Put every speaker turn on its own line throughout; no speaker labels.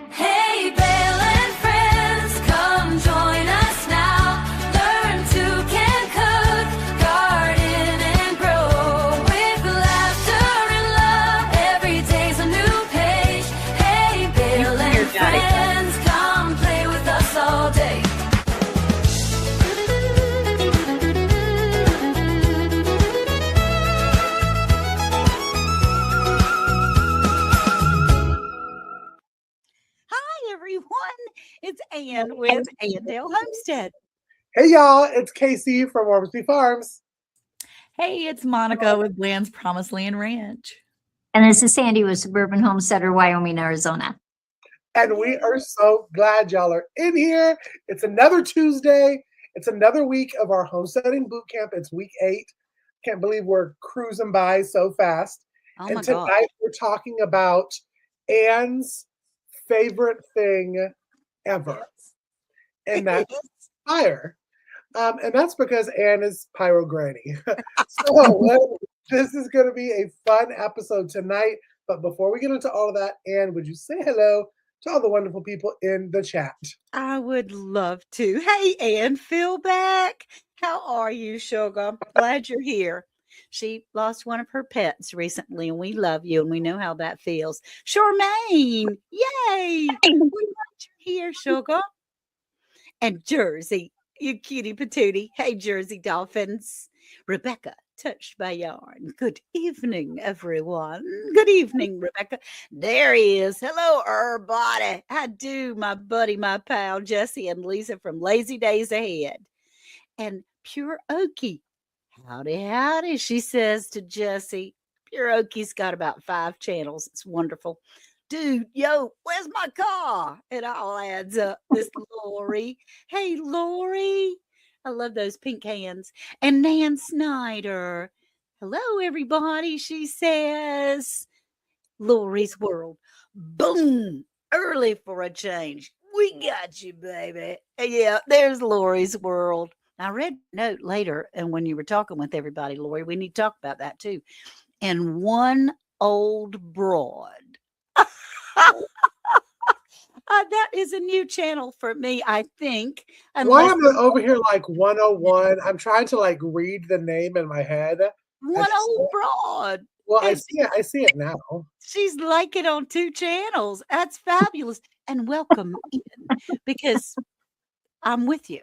Hay Bale and Friends, come join us now. Learn to can cook, garden and grow. With laughter and love, every day's a new page. Hay Bale and Friends, come play with us all day.
Hi, everyone. It's Ann with Andale Homestead.
Hey y'all, it's Casey from Homestead Farms.
Hey, it's Monica with Bland's Promised Land Ranch.
And this is Sandy with Suburban Homesteader, Wyoming, Arizona.
And we are so glad y'all are in here. It's another Tuesday. It's another week of our Homesteading Bootcamp. It's week 8. Can't believe we're cruising by so fast.
Oh
And
my God.
tonight we're talking about Ann's favorite thing ever. And that's fire. And that's because Ann is Pyro Granny. So this is going to be a fun episode tonight. But before we get into all of that, Ann, would you say hello to all the wonderful people in the chat?
I would love to. Hey, Ann, Phil back. How are you, sugar? I'm glad you're here. She lost one of her pets recently, and we love you, and we know how that feels. Charmaine, yay! We're glad you're here, sugar. And Jersey, you cutie patootie. Hey, Jersey Dolphins. Rebecca, touched by yarn. Good evening, everyone. Good evening, Rebecca. There he is. Hello, everybody. I do, my buddy, my pal, Jesse and Lisa from Lazy Days Ahead. And Pure Okie. Howdy, howdy, she says to Jesse. Pure Okie's got about 5 channels. It's wonderful. Dude, yo, where's my car? It all adds up. This Lori. Hey, Lori. I love those pink hands. And Nan Snyder. Hello, everybody, she says. Lori's World. Boom. Early for a change. We got you, baby. Yeah, there's Lori's World. I read a note later, and when you were talking with everybody, Lori, we need to talk about that too. And one old broad. That is a new channel for me, I think.
Why am I over here like 101? I'm trying to like read the name in my head.
One old broad.
Well, I see it now.
She's like it on 2 channels. That's fabulous. And welcome in, because I'm with you.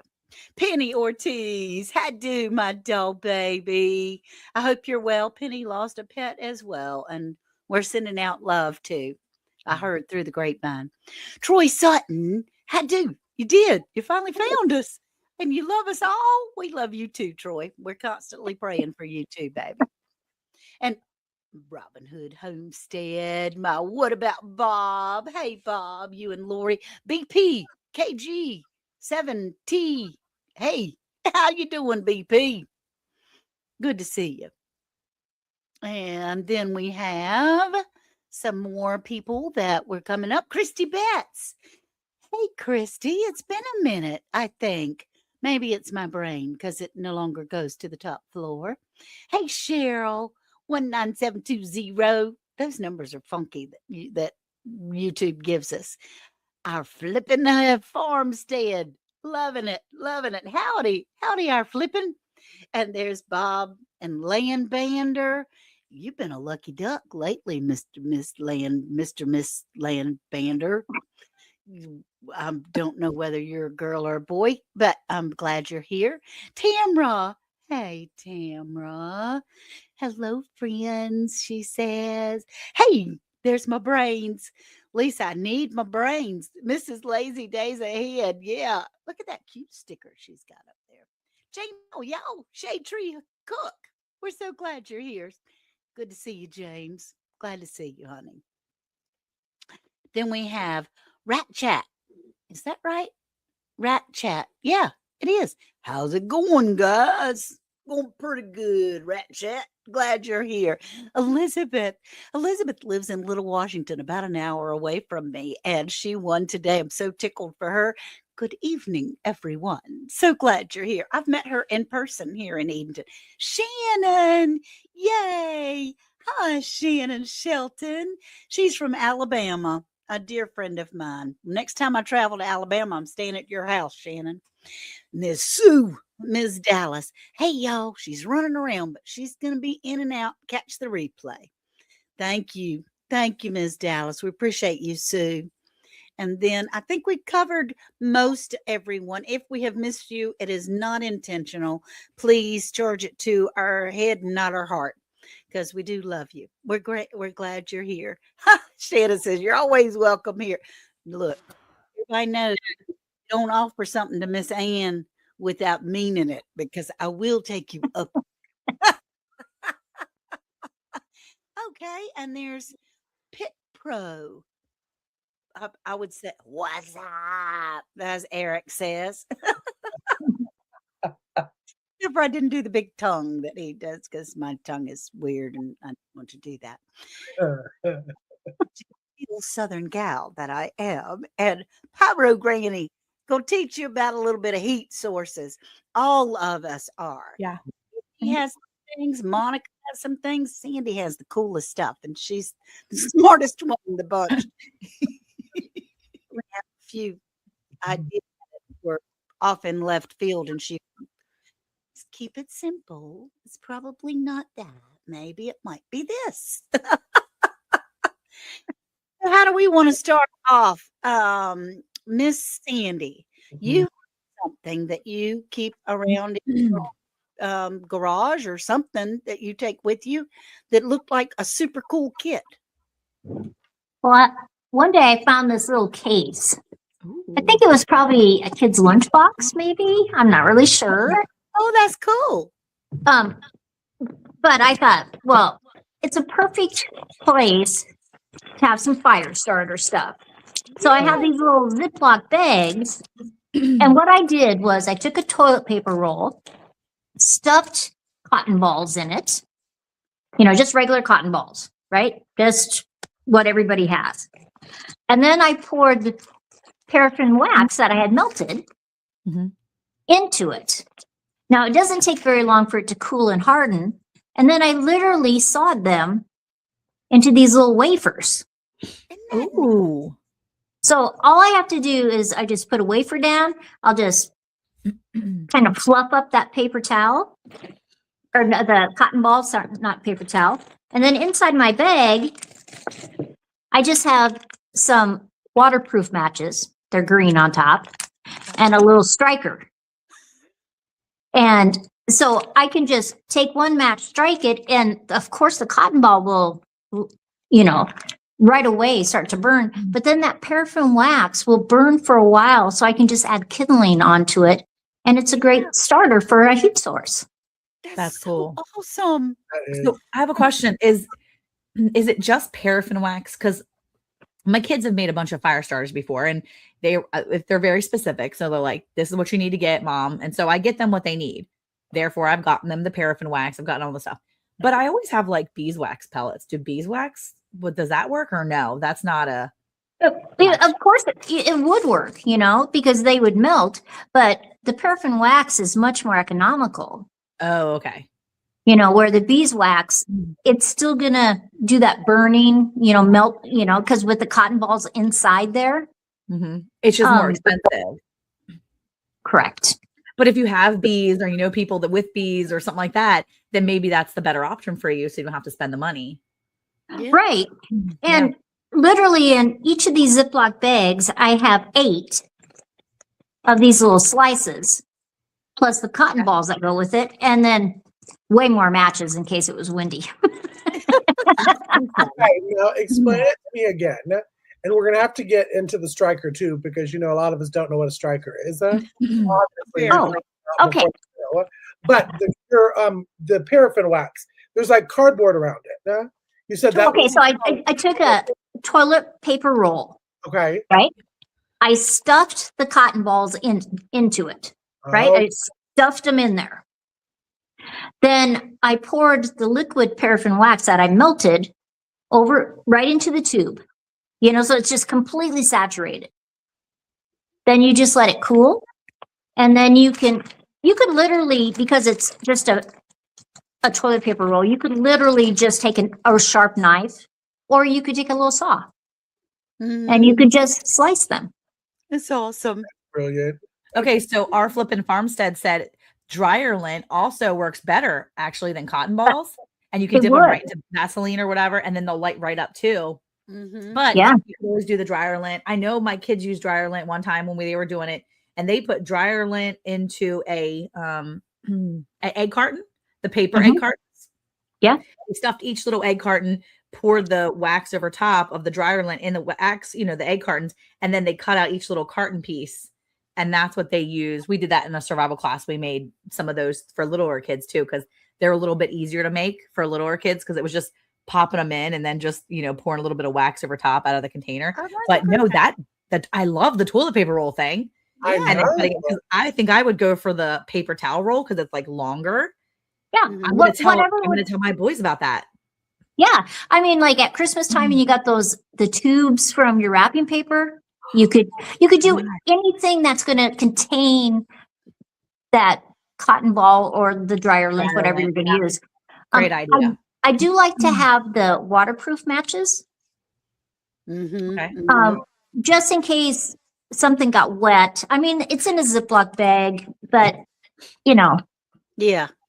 Penny Ortiz, how do, my doll baby? I hope you're well. Penny lost a pet as well, and we're sending out love too. I heard through the grapevine. Troy Sutton, how do? You did. You finally found us, and you love us all. We love you too, Troy. We're constantly praying for you too, baby. And Robin Hood Homestead, my what about Bob? Hey, Bob, you and Lori. BP, KG, 7T. Hey, how you doing, BP? Good to see you. And then we have some more people that were coming up. Christy Betts. Hey, Christy, it's been a minute, I think. Maybe it's my brain because it no longer goes to the top floor. Hey, Cheryl, 19720. Those numbers are funky that YouTube gives us. Our flipping farmstead. Loving it, loving it. Howdy, howdy, our flipping. And there's Bob and Land Bander. You've been a lucky duck lately, Miss Land Bander. I don't know whether you're a girl or a boy, but I'm glad you're here. Tamra. Hey, Tamra. Hello, friends, she says. Hey, there's my brains. Lisa, I need my brains. Mrs. Lazy Days Ahead. Yeah. Look at that cute sticker she's got up there. Jane, yo, Shade Tree Cook. We're so glad you're here. Good to see you, James. Glad to see you, honey. Then we have Rat Chat. Is that right? Rat Chat. Yeah, it is. How's it going, guys? Going pretty good, Rat Chat. Glad you're here. Elizabeth. Elizabeth lives in Little Washington, about an hour away from me, and she won today. I'm so tickled for her. Good evening, everyone. So glad you're here. I've met her in person here in Edenton. Shannon. Yay. Hi, Shannon Shelton. She's from Alabama, a dear friend of mine. Next time I travel to Alabama, I'm staying at your house, Shannon. Miss Sue, Ms. Dallas. Hey, y'all, she's running around, but she's going to be in and out. Catch the replay. Thank you. Thank you, Ms. Dallas. We appreciate you, Sue. And then I think we covered most everyone. If we have missed you, it is not intentional. Please charge it to our head and not our heart, because we do love you. We're great. We're glad you're here. Shannon says, you're always welcome here. Look, everybody knows, don't offer something to Miss Ann without meaning it, because I will take you up. Okay, and there's Pit Pro. I would say, what's up? As Eric says. If I didn't do the big tongue that he does, because my tongue is weird and I don't want to do that. Little Southern gal that I am. And Pyro Granny gonna teach you about a little bit of heat sources. All of us are.
Yeah.
He has some things. Monica has some things. Sandy has the coolest stuff, and she's the smartest one in the bunch. We have a few ideas that were off in left field, and she just keep it simple. It's probably not that. Maybe it might be this. How do we want to start off? Miss Sandy, you have something that you keep around in your garage or something that you take with you that looked like a super cool kit.
Well, one day I found this little case. I think it was probably a kid's lunchbox, maybe. I'm not really sure.
Oh, that's cool.
But I thought, well, it's a perfect place to have some fire starter stuff. So I have these little Ziploc bags. And what I did was I took a toilet paper roll, stuffed cotton balls in it, just regular cotton balls, right? Just what everybody has. And then I poured the paraffin wax that I had melted into it. Now, it doesn't take very long for it to cool and harden. And then I literally sawed them into these little wafers.
Ooh.
So all I have to do is I just put a wafer down. I'll just kind of fluff up that paper towel or the cotton ball, sorry, not paper towel. And then inside my bag, I just have some waterproof matches. They're green on top and a little striker. And so I can just take one match, strike it. And of course the cotton ball will, right away start to burn, but then that paraffin wax will burn for a while, so I can just add kindling onto it, and it's a great starter for a heat source.
That's
so
cool.
Awesome.
So I have a question. Is it just paraffin wax? Because my kids have made a bunch of fire starters before, and they're very specific. So they're like, this is what you need to get, Mom. And so I get them what they need. Therefore, I've gotten them the paraffin wax. I've gotten all the stuff. But I always have like beeswax pellets. Do beeswax, does that work or no? That's not a...
Of course, it would work, because they would melt, but the paraffin wax is much more economical.
Oh, okay.
Where the beeswax, it's still going to do that burning, melt, because with the cotton balls inside there.
It's just more expensive.
Correct.
But if you have bees or people that with bees or something like that, then maybe that's the better option for you, so you don't have to spend the money.
Yeah.
Right. And literally in each of these Ziploc bags, I have 8 of these little slices, plus the cotton balls that go with it, and then way more matches in case it was windy.
Okay, now explain it to me again. And we're going to have to get into the striker too, because a lot of us don't know what a striker is. Obviously,
Oh, okay.
But the paraffin wax, there's like cardboard around it. No? You said that.
Okay, so I took a toilet paper roll,
Okay.
right? I stuffed the cotton balls into it, right?
Oh,
I stuffed them in there. Then I poured the liquid paraffin wax that I melted right into the tube, so it's just completely saturated. Then you just let it cool. And then you could literally, because it's just a toilet paper roll, you could literally just take a sharp knife, or you could take a little saw and you could just slice them.
It's awesome.
brilliant.
Okay, so our flippin' farmstead said dryer lint also works better actually than cotton balls, and you can
It
dip them
would.
right into Vaseline or whatever, and then they'll light right up too. But
Yeah.
you can always do the dryer lint. I know my kids used dryer lint one time when they were doing it, and they put dryer lint into a egg carton, the paper egg cartons.
Yeah.
They stuffed each little egg carton, poured the wax over top of the dryer lint in the wax, the egg cartons, and then they cut out each little carton piece. And that's what they use. We did that in a survival class. We made some of those for littler kids too, because they're a little bit easier to make for littler kids, because it was just popping them in and then just, pouring a little bit of wax over top out of the container. But no, that I love the toilet paper roll thing.
I
And
know.
I think I would go for the paper towel roll because it's like longer.
Yeah.
I'm going to tell my boys about that.
Yeah. I mean, like at Christmas time and you got the tubes from your wrapping paper, you could do anything that's going to contain that cotton ball or the dryer lint, whatever you're going to use.
Great idea.
I do like to have the waterproof matches,
Okay.
just in case something got wet. I mean, it's in a Ziploc bag, but
Yeah.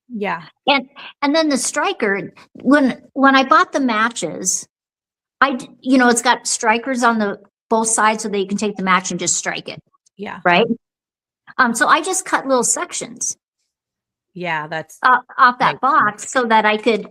Yeah.
and then the striker, when I bought the matches, it's got strikers on both sides so that you can take the match and just strike it.
Yeah.
Right. So I just cut little sections.
Yeah. That's
Off that box so that I could,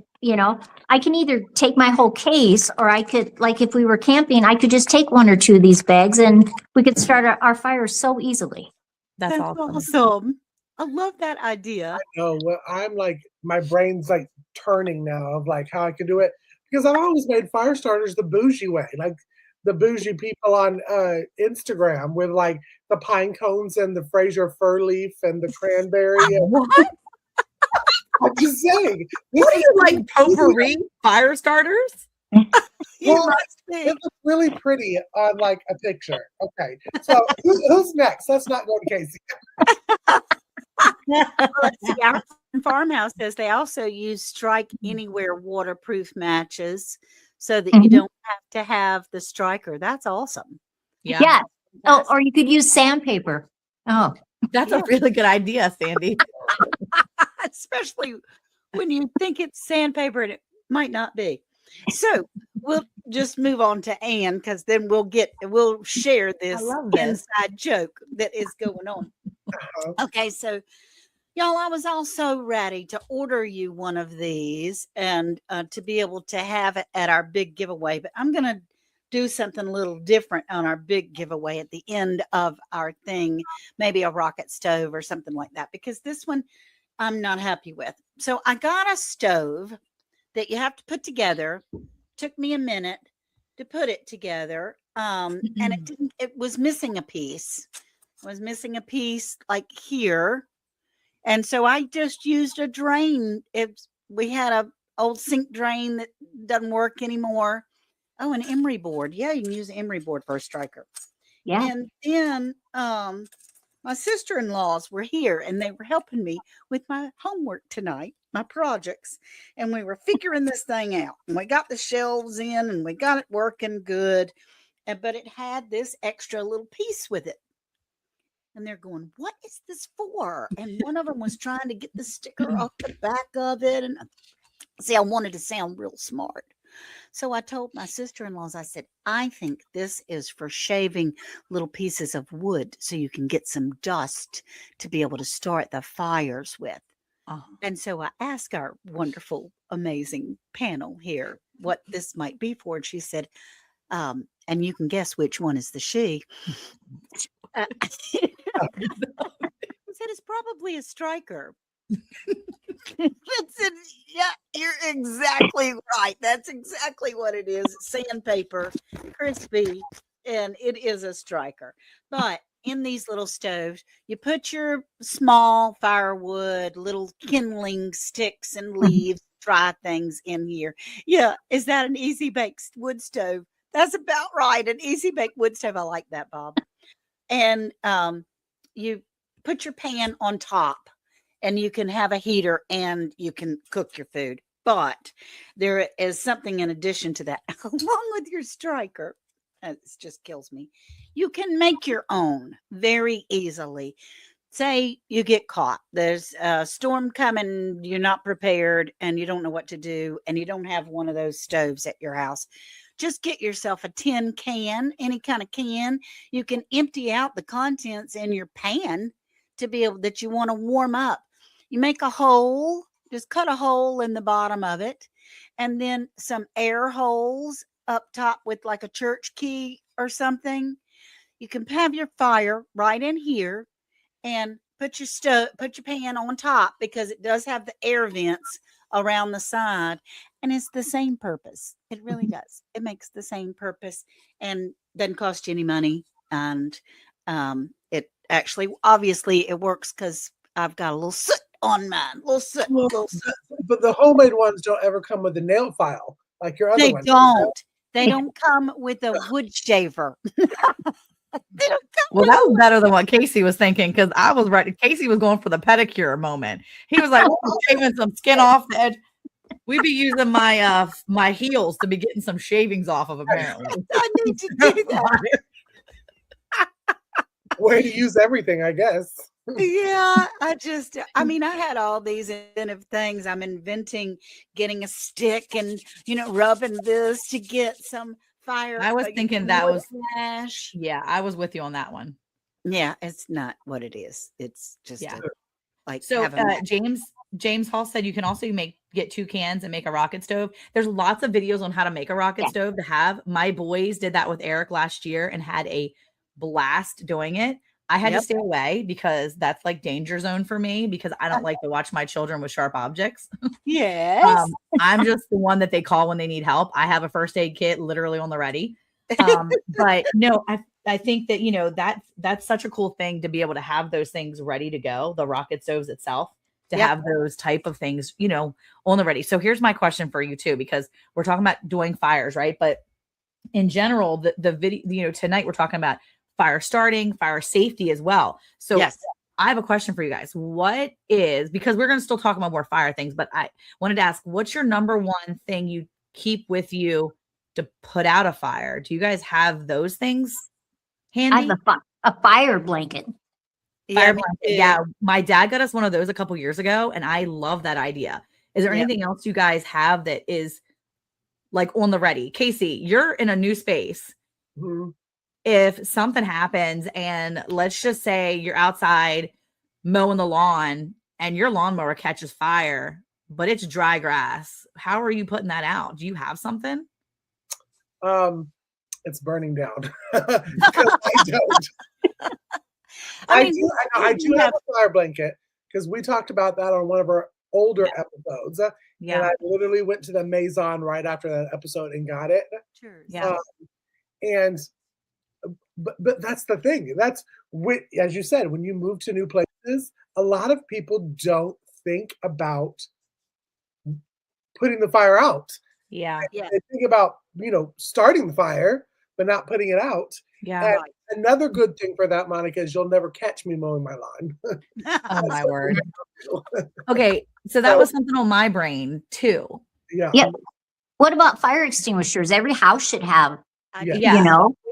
I can either take my whole case, or I could, like if we were camping, I could just take one or two of these bags and we could start our fire so easily.
That's
awesome. I love that idea.
No, well, I'm like, my brain's like turning now of like how I could do it, because I've always made fire starters the bougie way, like the bougie people on Instagram with like the pine cones and the Fraser fir leaf and the cranberry.
what?
I'm just saying.
What are you like, potpourri fire starters?
Well, it looks really pretty on like a picture. Okay, so who's next? Let's not go to Casey.
Let's see, our farmhouse says they also use Strike Anywhere waterproof matches so that you don't have to have the striker. That's awesome.
Yeah. Oh, or you could use sandpaper. Oh,
That's a really good idea, Sandy.
Especially when you think it's sandpaper and it might not be. So we'll just move on to Anne, because then we'll share this inside joke that is going on. Okay, so y'all, I was also ready to order you one of these and to be able to have it at our big giveaway, but I'm going to do something a little different on our big giveaway at the end of our thing, maybe a rocket stove or something like that, because this one I'm not happy with. So I got a stove that you have to put together. Took me a minute to put it together. And it was missing a piece. It was missing a piece like here. And so I just used a drain. We had a old sink drain that doesn't work anymore. Oh, an emery board. Yeah, you can use an emery board for a striker.
yeah.
And then my sister-in-laws were here and they were helping me with my homework tonight, my projects. And we were figuring this thing out. And we got the shelves in and we got it working good. But it had this extra little piece with it. And they're going, what is this for? And one of them was trying to get the sticker off the back of it. And see, I wanted to sound real smart. So I told my sister-in-laws, I said, I think this is for shaving little pieces of wood so you can get some dust to be able to start the fires with. And so I asked our wonderful, amazing panel here what this might be for. And she said, and you can guess which one is the she. She said it's probably a striker. Yeah, you're exactly right. That's exactly what it is. Sandpaper, crispy, and it is a striker. But in these little stoves, you put your small firewood, little kindling sticks and leaves, dry things in here. Yeah, is that an easy bake wood stove? That's about right. An easy bake wood stove. I like that, Bob. And you put your pan on top, and you can have a heater and you can cook your food. But there is something in addition to that, along with your striker. It just kills me. You can make your own very easily. Say you get caught. There's a storm coming, you're not prepared, and you don't know what to do, and you don't have one of those stoves at your house. Just get yourself a tin can, any kind of can. You can empty out the contents in your pan to be able that you want to warm up. You make a hole, just cut a hole in the bottom of it, and then some air holes up top with like a church key or something. You can have your fire right in here and put your pan on top because it does have the air vents around the side, and it's the same purpose. It really does. It makes the same purpose and doesn't cost you any money. And it actually, obviously, it works because I've got a little soot on mine. Little soot.
But the homemade ones don't ever come with a nail file like your other
They
ones.
don't. They don't come with a wood shaver. They don't come
Well, that was better than what Casey was thinking because I was right. Casey was going for the pedicure moment. He was like, "We're shaving some skin off the edge." We be using my heels to be getting some shavings off of apparently.
I need to do that.
Way to use everything, I guess.
Yeah, I mean, I had all these inventive things. I'm inventing getting a stick and, rubbing this to get some fire.
I was thinking that was
flash.
Yeah, I was with you on that one.
Yeah, it's not what it is. It's just like
So
having
James Hall said you can also get 2 cans and make a rocket stove. There's lots of videos on how to make a rocket stove to have. My boys did that with Eric last year and had a blast doing it. I had to stay away because that's like danger zone for me because I don't like to watch my children with sharp objects.
Yes.
I'm just the one that they call when they need help. I have a first aid kit literally on the ready. But no, I think that, that's such a cool thing to be able to have those things ready to go. The rocket stoves itself to have those type of things, on the ready. So here's my question for you too, because we're talking about doing fires, right? But in general, the video, tonight we're talking about fire starting, fire safety as well. So I have a question for you guys. Because we're going to still talk about more fire things, but I wanted to ask, what's your number one thing you keep with you to put out a fire? Do you guys have those things handy?
I have a fire blanket.
Fire blanket. Yeah, my dad got us one of those a couple years ago, and I love that idea. Is there anything else you guys have that is like on the ready? Casey, you're in a new space.
Mm-hmm.
If something happens and let's just say you're outside mowing the lawn and your lawnmower catches fire, but it's dry grass, how are you putting that out? Do you have something?
It's burning down. I don't. I do have a fire blanket because we talked about that on one of our older episodes. And I literally went to the Maison right after that episode and got it.
Sure.
Yeah.
But that's the thing. That's as you said, when you move to new places, a lot of people don't think about putting the fire out.
Yeah.
They think about, starting the fire, but not putting it out.
Yeah.
And another good thing for that, Monica, is you'll never catch me mowing my lawn.
Oh my word. Okay. So that was something on my brain too.
Yeah.
What about fire extinguishers? Every house should have,
Yeah.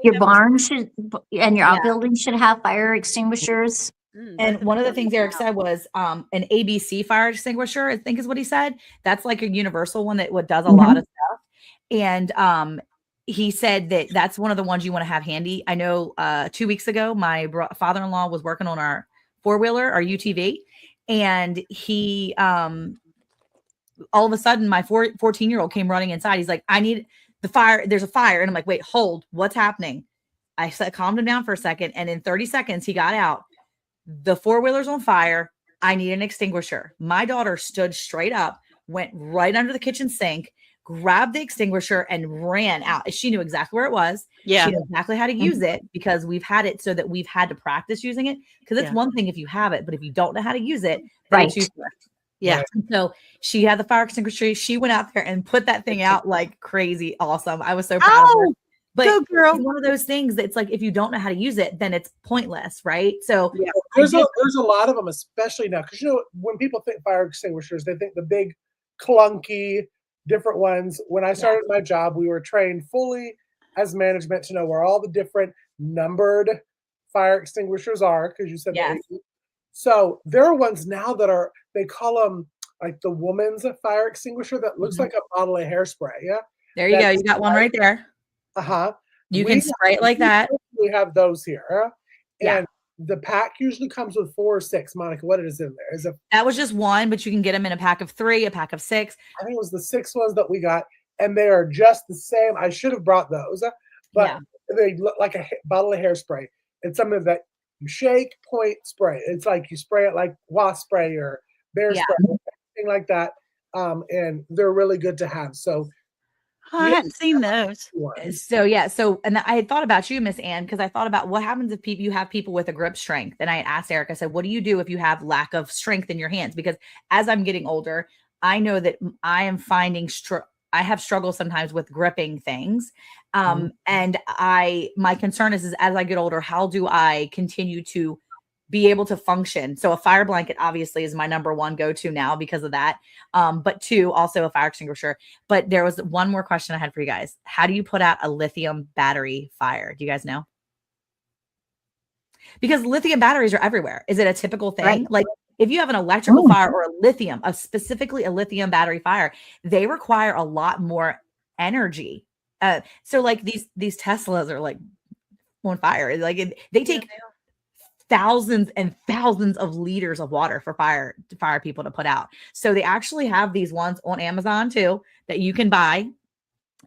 your barn should, and your outbuilding should have fire extinguishers.
And one of the things Eric said was an ABC fire extinguisher, I think is what he said. That's like a universal one that does a lot of stuff. And he said that's one of the ones you want to have handy. I know 2 weeks ago, my father-in-law was working on our 4-wheeler, our UTV, and he all of a sudden my 14-year-old came running inside. He's like, I need the fire. There's a fire. And I'm like, wait, hold, what's happening? I calmed him down for a second. And in 30 seconds, he got out. The 4-wheeler's on fire. I need an extinguisher. My daughter stood straight up, went right under the kitchen sink, grabbed the extinguisher and ran out. She knew exactly where it was.
Yeah.
She knew exactly how to use it because we've had it so that we've had to practice using it. Because it's
Yeah.
one thing if you have it, but if you don't know how to use it, then
Right.
it's useless.
Yeah.
Right.
And so she had the fire extinguisher. She went out there and put that thing out like crazy. Awesome. I was so proud of her.
Oh,
But
go girl.
it's one of those things that's like, if you don't know how to use it, then it's pointless. Right. So
Yeah.
There's a lot of them, especially now, because when people think fire extinguishers, they think the big, clunky, different ones. When I started my job, we were trained fully as management to know where all the different numbered fire extinguishers are, because you said
Yes.
that. So there are ones now that they call them like the woman's fire extinguisher that looks like a bottle of hairspray. Yeah.
there you go. You got one right there.
Uh-huh.
You can spray it like that.
We have those here.
Yeah.
And the pack usually comes with 4 or 6. Monica, what is in there? Is it?
That was just one, but you can get them in a pack of 3, a pack of 6.
I think it was the 6 ones that we got, and they are just the same. I should have brought those, but
Yeah.
they look like a bottle of hairspray. It's something that you shake, point, spray. It's like you spray it like wasp spray or bear
Yeah.
spray, anything like that. And they're really good to have. So
I hadn't seen those.
So yeah, and I had thought about you, Miss Ann, because I thought about what happens if you have people with a grip strength. And I asked Eric, I said, what do you do if you have lack of strength in your hands? Because as I'm getting older, I know that I am finding I have struggles sometimes with gripping things. And my concern is as I get older, how do I continue to be able to function? So a fire blanket obviously is my number one go-to now because of that. But 2, also a fire extinguisher. But there was one more question I had for you guys. How do you put out a lithium battery fire? Do you guys know? Because lithium batteries are everywhere. Is it a typical thing?
Right.
Like if you have an electrical fire or specifically a lithium battery fire, they require a lot more energy. So like these Teslas are like on fire. Like they take thousands and thousands of liters of water for fire people to put out. So they actually have these ones on Amazon too that you can buy.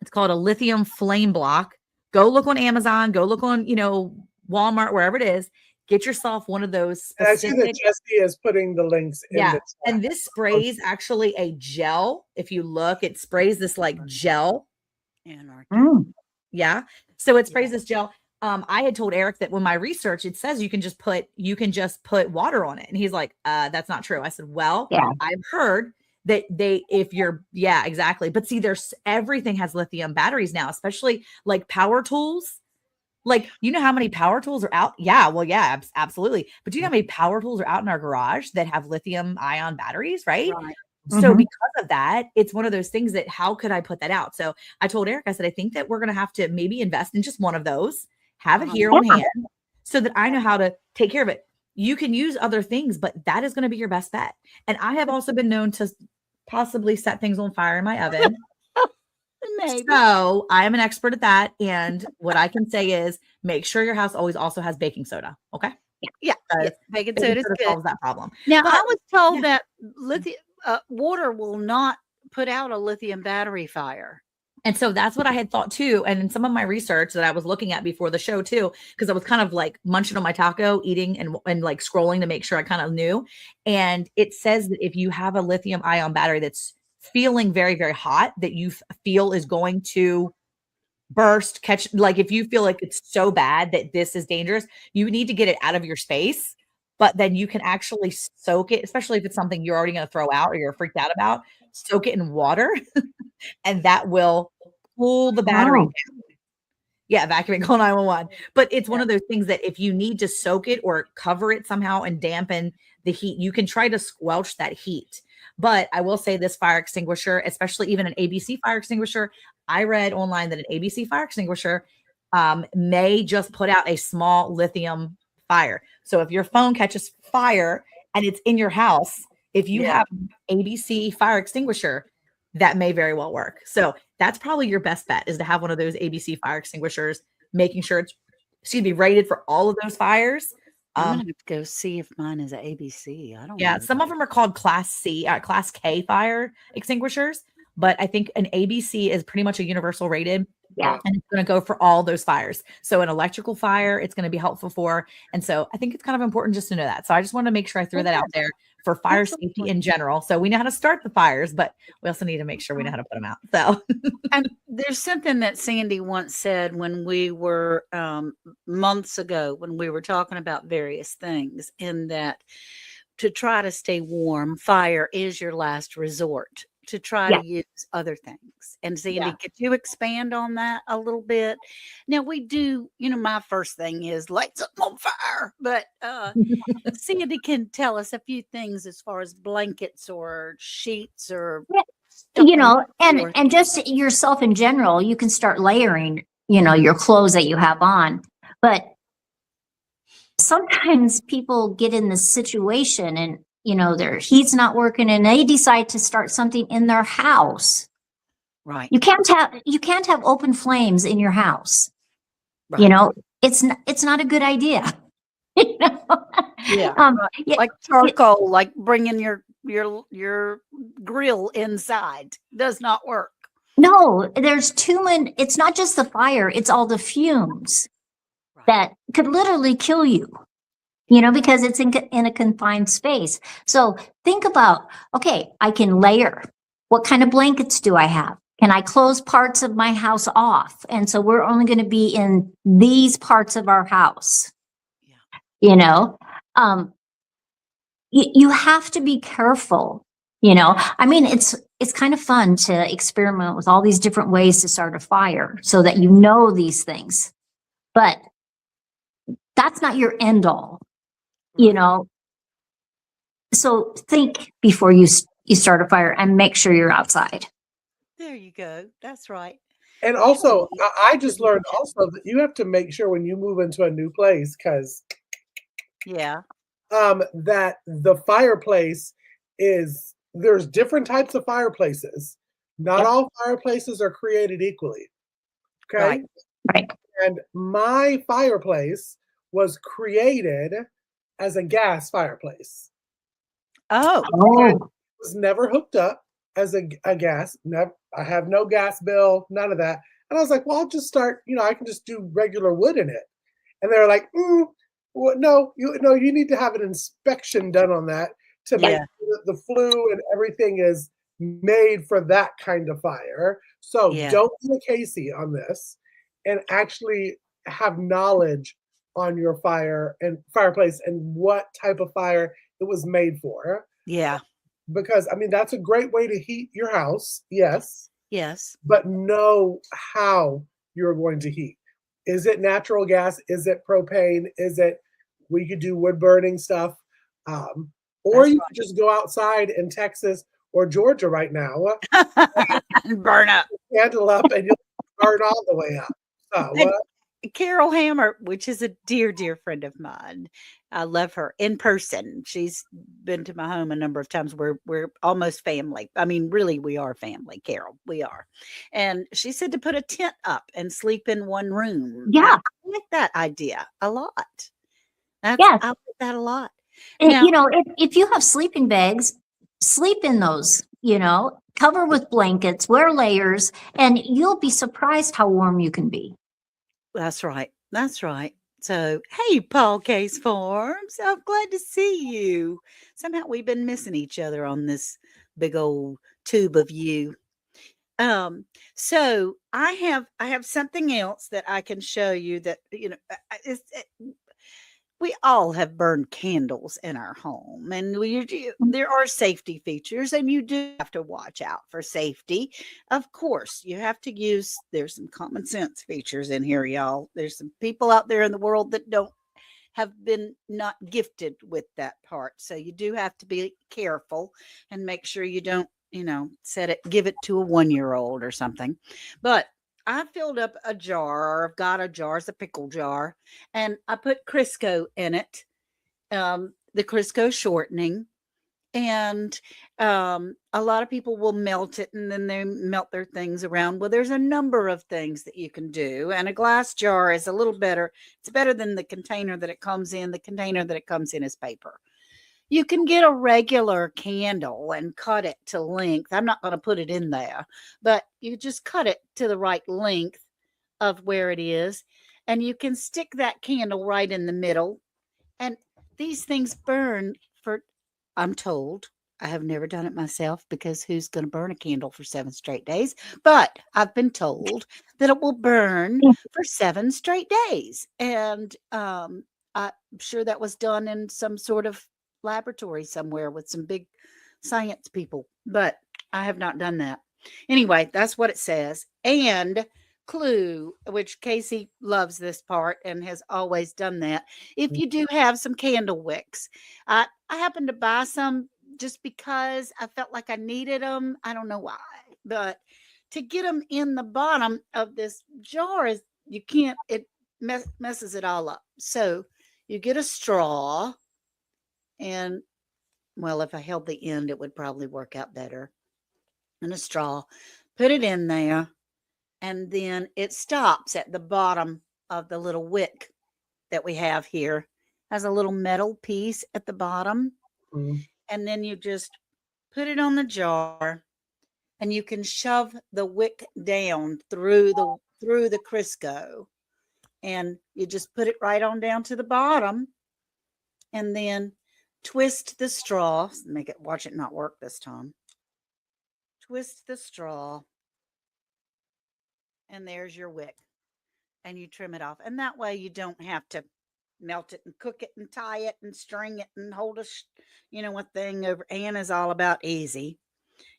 It's called a lithium flame block. Go look on Amazon, go look on, Walmart, wherever it is. Get yourself one of those
And I see that Jesse is putting the links in the chat.
And this sprays actually a gel. If you look, it sprays this like gel. Yeah. So it sprays this gel. I had told Eric that when my research, it says you can just put water on it. And he's like, that's not true. I said, well, I've heard that exactly. But see, everything has lithium batteries now, especially like power tools. Like, you know how many power tools are out? Yeah. Well, yeah, absolutely. But do you know how many power tools are out in our garage that have lithium ion batteries? Right. So because of that, it's one of those things that how could I put that out? So I told Eric, I said, I think that we're going to have to maybe invest in just one of those, have it here on hand so that I know how to take care of it. You can use other things, but that is going to be your best bet. And I have also been known to possibly set things on fire in my oven.
Maybe.
So I am an expert at that. And what I can say is make sure your house always also has baking soda. Okay.
Yeah. Baking soda is good.
Solves that problem.
Now, I was told that lithium water will not put out a lithium battery fire.
And so that's what I had thought too. And in some of my research that I was looking at before the show too, because I was kind of like munching on my taco, eating and like scrolling to make sure I kind of knew. And it says that if you have a lithium ion battery that's feeling very, very hot, that you feel is going to burst, like if you feel like it's so bad that this is dangerous, you need to get it out of your space. But then you can actually soak it, especially if it's something you're already going to throw out or you're freaked out about, soak it in water and that will cool the battery down. Yeah, vacuuming, call 911. But it's one of those things that if you need to soak it or cover it somehow and dampen the heat, you can try to squelch that heat. But I will say this fire extinguisher, especially even an ABC fire extinguisher, I read online that an ABC fire extinguisher may just put out a small lithium fire. So if your phone catches fire and it's in your house, if you have ABC fire extinguisher, that may very well work. So that's probably your best bet is to have one of those ABC fire extinguishers, making sure it's, rated for all of those fires.
I'm gonna have to go see if mine is an ABC. I don't know.
Some of them are called Class K fire extinguishers, but I think an ABC is pretty much a universal rated.
Yeah.
And it's going to go for all those fires. So an electrical fire, it's going to be helpful for. And so I think it's kind of important just to know that. So I just want to make sure I threw that out there for fire safety in general. So we know how to start the fires, but we also need to make sure we know how to put them out. So
And there's something that Sandy once said when we were months ago, when we were talking about various things, in that to try to stay warm, fire is your last resort. To try
Yeah.
to use other things. And Sandy,
Yeah.
could you expand on that a little bit? Now we do, my first thing is light something on fire, but Sandy can tell us a few things as far as blankets or sheets or
Yeah.
stuff
You
on
know,
the floor.
and just yourself in general, you can start layering, your clothes that you have on. But sometimes people get in this situation and, their heat's not working and they decide to start something in their house.
Right.
You can't have open flames in your house.
Right.
It's not a good idea. You know?
Yeah.
Right. Yeah,
Like charcoal, like bringing your grill inside does not work.
no, there's too many. It's not just the fire; it's all the fumes
Right.
that could literally kill you. Because it's in a confined space. So think about, okay, I can layer. What kind of blankets do I have? Can I close parts of my house off? And so we're only going to be in these parts of our house.
Yeah.
You have to be careful. I mean, it's kind of fun to experiment with all these different ways to start a fire so that these things. But that's not your end all. So think before you start a fire and make sure you're outside.
There you go. That's right.
And also, I just learned also that you have to make sure when you move into a new place, because
Yeah.
that the fireplace there's different types of fireplaces. Not
Yep.
all fireplaces are created equally. Okay.
Right.
And my fireplace was created as a gas fireplace.
Oh.
It was never hooked up as a gas. I have no gas bill, none of that. And I was like, well, I'll just start, I can just do regular wood in it. And they're like, well, no, you need to have an inspection done on that to make
Yeah.
sure that the flue and everything is made for that kind of fire. So
Yeah.
don't be a Casey on this, and actually have knowledge on your fireplace and what type of fire it was made for.
Yeah.
Because that's a great way to heat your house, yes,
Yes.
but know how you're going to heat. Is it natural gas? Is it propane? We could do wood burning stuff. Or
That's
you could just go outside in Texas or Georgia right now,
Burn up.
candle up, and you'll burn all the way up. So,
And Carol Hammer, which is a dear, dear friend of mine. I love her in person. She's been to my home a number of times. We're almost family. I mean, really, we are family, Carol. We are. And she said to put a tent up and sleep in one room.
Yeah.
I like that idea a lot.
Yes.
I like that a lot.
And,
Now,
if you have sleeping bags, sleep in those, cover with blankets, wear layers, and you'll be surprised how warm you can be.
that's right. That's right. So, hey, Paul Case Farms, I'm glad to see you. Somehow we've been missing each other on this big old tube of you. So I have something else that I can show you that we all have burned candles in our home, and there are safety features, and you do have to watch out for safety. Of course, you have to there's some common sense features in here, y'all. There's some people out there in the world that have been not gifted with that part. So you do have to be careful and make sure you don't, give it to a 1-year-old or something. But I filled up a jar, or I've got a jar, it's a pickle jar, and I put Crisco in it, the Crisco shortening. And a lot of people will melt it and then they melt their things around. Well, there's a number of things that you can do. And a glass jar is a little better. It's better than the container that it comes in. The container that it comes in is paper. You can get a regular candle and cut it to length. I'm not going to put it in there, but you just cut it to the right length of where it is. And you can stick that candle right in the middle. And these things burn for I'm told, I have never done it myself because who's going to burn a candle for 7 straight days? But I've been told that it will burn for 7 straight days. And I'm sure that was done in some sort of laboratory somewhere with some big science people, but I have not done that. Anyway, that's what it says. And clue, which Casey loves this part and has always done that. If you do have some candle wicks, I happened to buy some just because I felt like I needed them. I don't know why, but to get them in the bottom of this jar is you can't. It messes it all up. So you get a straw, and well, if I held the end, it would probably work out better. And a straw, put it in there, and then it stops at the bottom of the little wick that we have here. Has a little metal piece at the bottom,
Mhm.
and then you just put it on the jar, and you can shove the wick down through the Crisco, and you just put it right on down to the bottom, and then twist the straw. Make it watch it not work this time. Twist the straw, and there's your wick, and you trim it off, and that way you don't have to melt it and cook it and tie it and string it and hold a thing over. Anna's all about easy,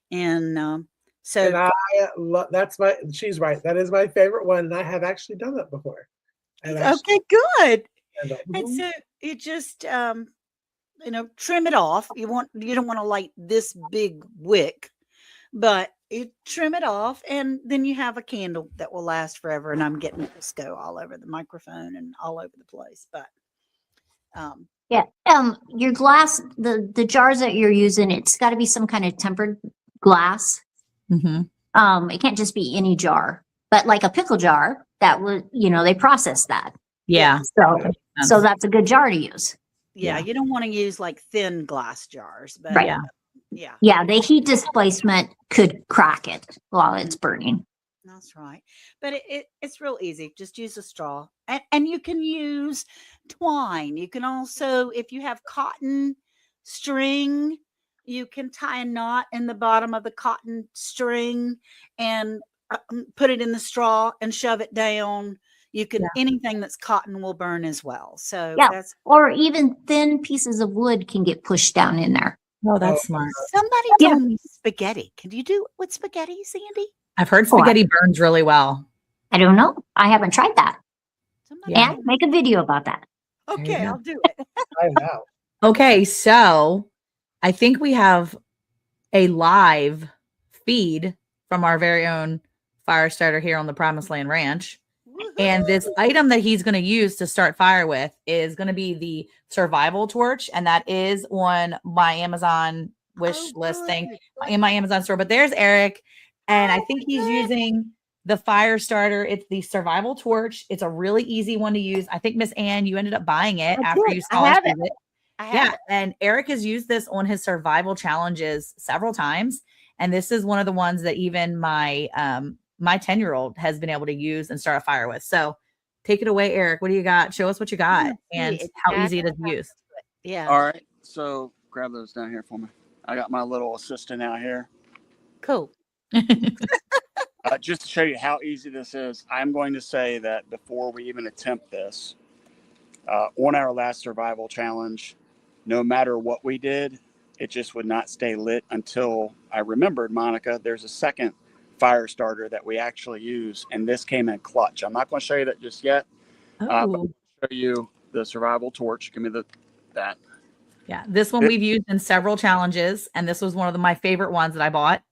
and
And
so
I she's right. That is my favorite one. And I have actually done that before. I've actually
okay, good.
done that.
And
Mhm.
so you just trim it off. You don't want to light this big wick, but you trim it off, and then you have a candle that will last forever. And I'm getting Crisco all over the microphone and all over the place, but
Yeah. Your glass, the jars that you're using, it's got to be some kind of tempered glass.
Mm-hmm.
It can't just be any jar, but like a pickle jar that would, they process that.
Yeah.
So that's a good jar to use.
yeah,
Yeah.
you don't want to use like thin glass jars, but
Right.
Yeah.
Yeah, the heat displacement could crack it while it's burning.
That's right. But it's real easy. Just use a straw. And you can use twine. You can also, if you have cotton string, you can tie a knot in the bottom of the cotton string and put it in the straw and shove it down. You can, anything that's cotton will burn as well. So
Yeah.
that's,
Or even thin pieces of wood can get pushed down in there.
Oh, that's smart.
somebody
Yeah.
told me spaghetti. Can you do it with spaghetti, Sandy?
I've heard
Oh,
spaghetti burns really well.
I don't know. I haven't tried that.
Somebody
Yeah.
And make a video about that.
There you
Okay,
go.
I'll do it.
I know.
Okay, so I think we have a live feed from our very own fire starter here on the Promised Land Ranch. And this item that he's going to use to start fire with is going to be the survival torch. And that is on my Amazon wish list thing in my Amazon store. But there's Eric. And I think he's using the fire starter. It's the survival torch. It's a really easy one to use. I think Miss Ann, you ended up buying it
I
after
did.
you
I
saw us
have
use
it.
it.
I have
Yeah.
it.
And Eric has used this on his survival challenges several times. And this is one of the ones that even my 10-year-old has been able to use and start a fire with. So take it away, Eric. What do you got? Show us what you got and how easy it is to use.
Yeah.
All right, so grab those down here for me. I got my little assistant out here.
Cool.
Just to show you how easy this is, I'm going to say that before we even attempt this, on our last survival challenge, no matter what we did, it just would not stay lit until I remembered, Monica, there's a second fire starter that we actually use, and this came in clutch. I'm not going to show you that just yet, but I'll show you the survival torch. Give me that.
Yeah, this one we've used in several challenges, and this was one of my favorite ones that I bought.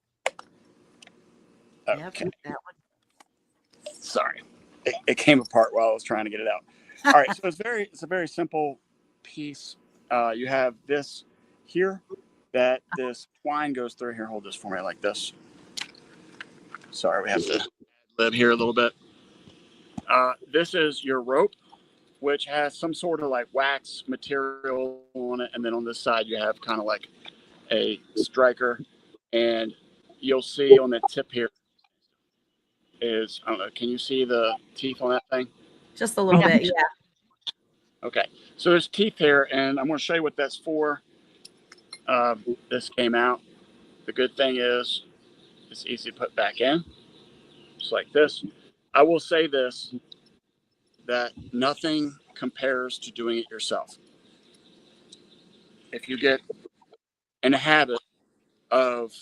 Yeah,
Okay.
that one.
Sorry, it came apart while I was trying to get it out. All right, so it's a very simple piece. You have this here that this twine goes through. Here, hold this for me like this. Sorry, we have to live here a little bit. This is your rope, which has some sort of like wax material on it, and then on this side you have kind of like a striker, and you'll see on the tip here is, I don't know, can you see the teeth on that thing?
Just a little bit, yeah.
Okay, so there's teeth here, and I'm going to show you what that's for. this came out. The good thing is it's easy to put back in, just like this. I will say this, that nothing compares to doing it yourself. If you get in a habit of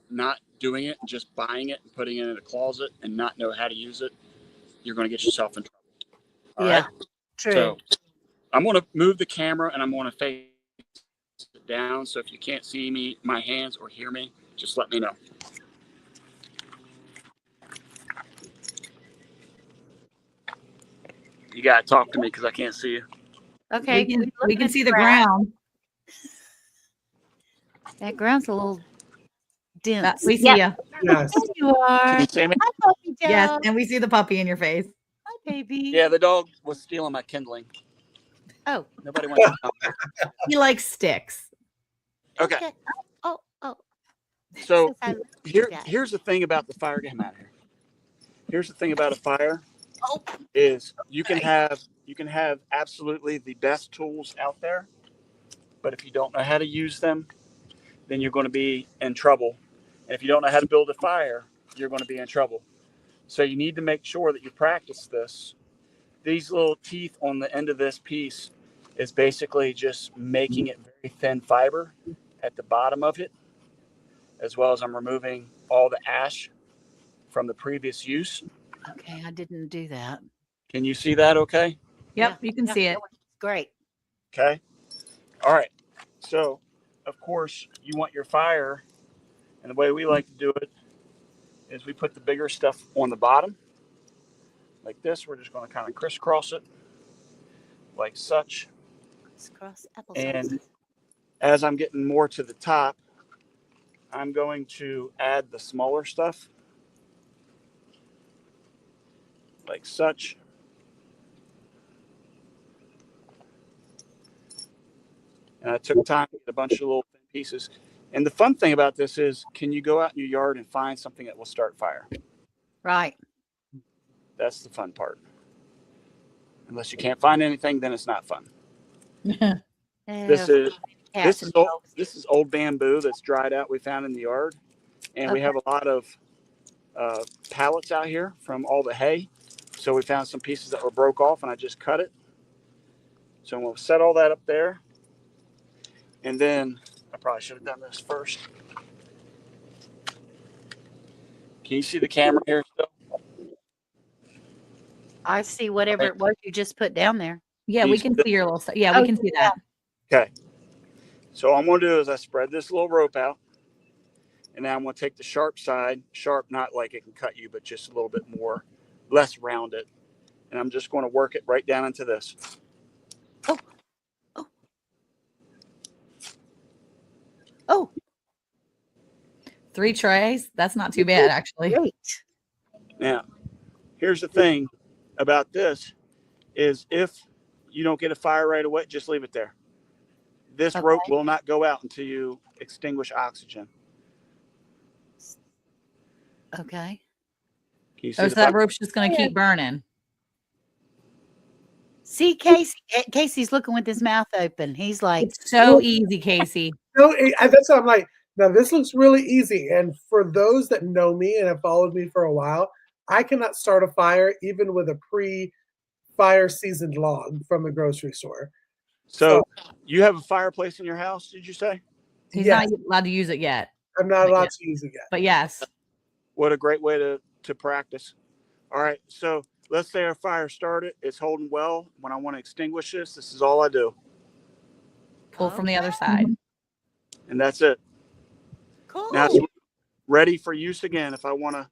not doing it and just buying it and putting it in a closet and not know how to use it, you're going to get yourself in trouble. All right.
True.
So I'm going to move the camera and I'm going to face it down. So if you can't see me, my hands, or hear me, just let me know. You got to talk to me because I can't see you.
Okay.
We can see the ground.
That ground's a little dense.
We see
Yep.
you.
Yes.
There you are.
Can you see me?
Hi, puppy dog.
Yes, and we see the puppy in your face.
Hi, baby.
Yeah, the dog was stealing my kindling.
Oh.
Nobody wants to know.
He likes sticks.
Okay.
Oh.
So
Says I love you, Dad.
here's the thing about the fire. Get him out of here. Here's the thing about a fire
Oh.
is you can have absolutely the best tools out there, but if you don't know how to use them, then you're going to be in trouble. And if you don't know how to build a fire, you're going to be in trouble. So you need to make sure that you practice this. These little teeth on the end of this piece is basically just making it very thin fiber at the bottom of it, as well as I'm removing all the ash from the previous use.
Okay, I didn't do that.
Can you see that okay?
Yep, you can see it.
that was great.
Okay. All right. So, of course, you want your fire, and the way we like to do it is we put the bigger stuff on the bottom, like this. We're just going to kind of crisscross it, like such.
Crisscross applesauce.
And as I'm getting more to the top, I'm going to add the smaller stuff, like such. And I took time to get a bunch of little thin pieces. And the fun thing about this is, can you go out in your yard and find something that will start fire?
Right.
That's the fun part. Unless you can't find anything, then it's not fun. This is old bamboo that's dried out. We found in the yard, and we have a lot of pallets out here from all the hay. So we found some pieces that were broke off, and I just cut it. So we'll set all that up there. And then I probably should have done this first. Can you see the camera here still?
I see whatever it was you just put down there.
Yeah, we can see your little stuff. Yeah, we can see that.
Okay. So all I'm going to do is I spread this little rope out. And now I'm going to take the sharp side. Sharp, not like it can cut you, but just a little bit more, less rounded. And I'm just going to work it right down into this.
Oh.
3 trays. That's not too bad, actually.
Great.
Now, here's the thing about this is if you don't get a fire right away, just leave it there. This rope will not go out until you extinguish oxygen.
Okay.
Can you see
So that rope's just going to keep burning.
See, Casey's looking with his mouth open. He's like,
It's so easy, Casey.
No, that's what I'm like. Now this looks really easy, and for those that know me and have followed me for a while, I cannot start a fire even with a pre-fire seasoned log from the grocery store.
So you have a fireplace in your house, did you say?
He's not allowed to use it yet.
I'm not allowed to use it yet.
But yes.
What a great way to practice. All right, so let's say our fire started. It's holding well. When I want to extinguish this is all I do.
Pull from the other side.
And that's it.
cool.
Now it's ready for use again. If I want to,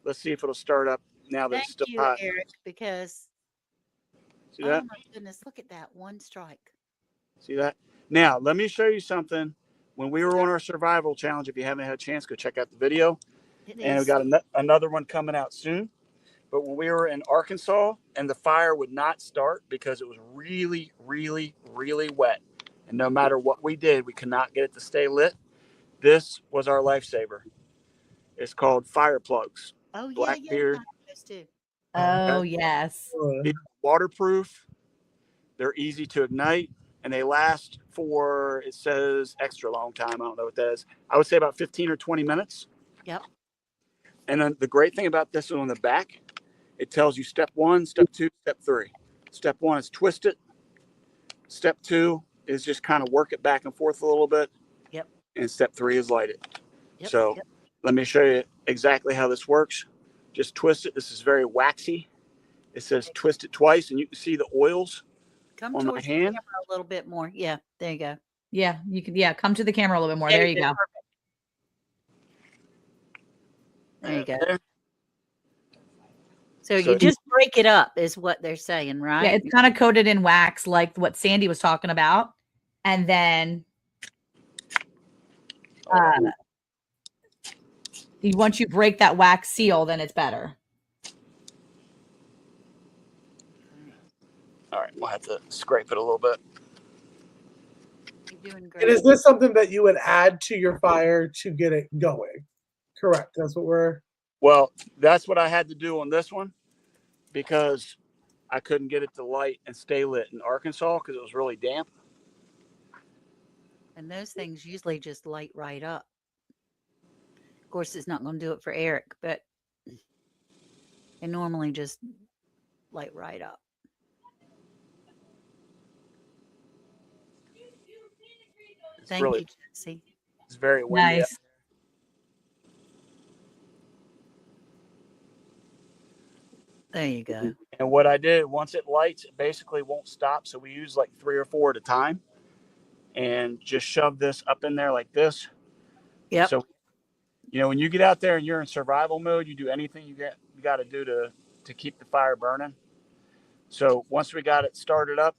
let's see if it'll start up now that
Thank
it's still
you,
hot.
Eric, because
See that?
oh my goodness, look at that one strike.
See that? Now, let me show you something. When we were on our survival challenge, if you haven't had a chance, go check out the video. And we got another one coming out soon. But when we were in Arkansas and the fire would not start because it was really, really, really wet. And no matter what we did, we could not get it to stay lit. This was our lifesaver. It's called fire plugs.
Oh, yeah,
Blackbeard.
those too.
Oh, yes.
Waterproof. They're easy to ignite. and they last for, it says extra long time. I don't know what that is. I would say about 15 or 20 minutes.
Yep.
And then the great thing about this one on the back, it tells you step 1, step 2, step 3. Step 1 is twist it. Step 2 is just kind of work it back and forth a little bit.
Yep.
And step 3 is light it.
Yep.
So
Yep.
let me show you exactly how this works. Just twist it. This is very waxy. It says twist it twice, and you can see the oils
Come
on my
towards the
hand.
camera a little bit more. Yeah, there you go.
Yeah, you can. Yeah, come to the camera a little bit more. There you go.
There you go.
There.
So
So-
you just break it up, is what they're saying, right?
Yeah, it's kind of coated in wax, like what Sandy was talking about, and then once you break that wax seal, then it's better.
All right, we'll have to scrape it a little bit.
You're doing
And
great.
is this something that you would add to your fire to get it going? Correct. That's what we're.
Well, that's what I had to do on this one because I couldn't get it to light and stay lit in Arkansas because it was really damp.
And those things usually just light right up. Of course, it's not going to do it for Eric, but they normally just light right up. Thank
really-
you, Jesse.
It's very windy.
Nice.
There you go.
And what I did, once it lights, it basically won't stop. So we use like 3 or 4 at a time and just shove this up in there like this.
Yep.
So, when you get out there and you're in survival mode, you do anything you got to do to keep the fire burning. So once we got it started up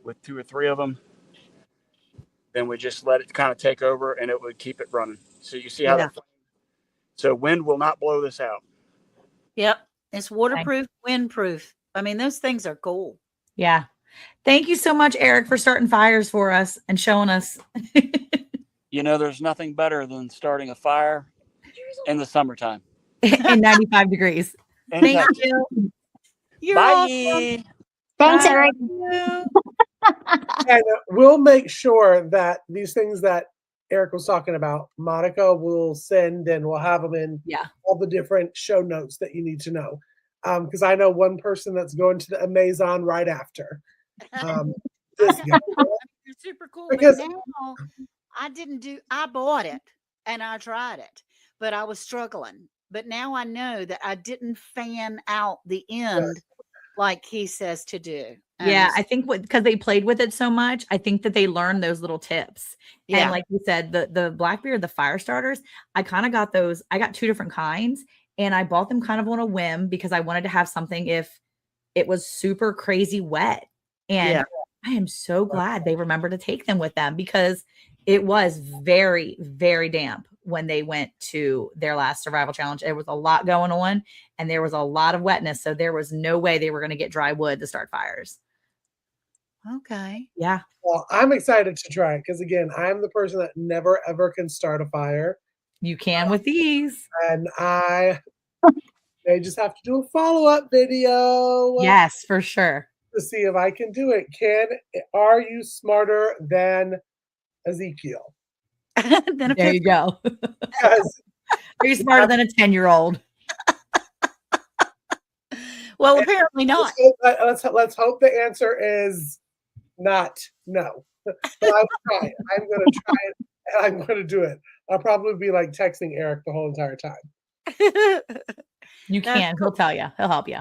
with 2 or 3 of them, then we just let it kind of take over and it would keep it running. So you see how
Yeah.
so wind will not blow this out.
It's waterproof, windproof. I mean, those things are cool.
Yeah. Thank you so much, Eric, for starting fires for us and showing us.
There's nothing better than starting a fire in the summertime.
In 95 degrees.
In
Thank
Texas.
you.
You're
Bye.
awesome.
Thanks,
Bye.
Eric.
And we'll make sure that these things that Eric was talking about, Monica will send and we'll have them in
Yeah.
all the different show notes that you need to know. Because I know one person that's going to the Amazon right after. This guy.
You're super cool.
Because-
But now I bought it and I tried it, but I was struggling. But now I know that I didn't fan out the end like he says to do.
Yeah, I think because they played with it so much, I think that they learned those little tips.
Yeah.
And like you said, the Blackbeard, the fire starters, I kind of got those. I got 2 different kinds, and I bought them kind of on a whim because I wanted to have something if it was super crazy wet. And
Yeah.
I am so glad they remembered to take them with them because it was very, very damp when they went to their last survival challenge. There was a lot going on and there was a lot of wetness. So there was no way they were going to get dry wood to start fires.
Okay.
Yeah.
Well, I'm excited to try it because, again, I'm the person that never, ever can start a fire.
You can with these.
And I may just have to do a follow-up video.
Yes, for sure.
To see if I can do it. Are you smarter than Ezekiel?
Then
There you go.
Because
Are you smarter than a 10-year-old?
well, apparently not.
let's hope the answer is not no. But I will try it. I'm going to try it and I'm going to do it. I'll probably be like texting Eric the whole entire time.
You
That's
can. He'll tell you. He'll help you.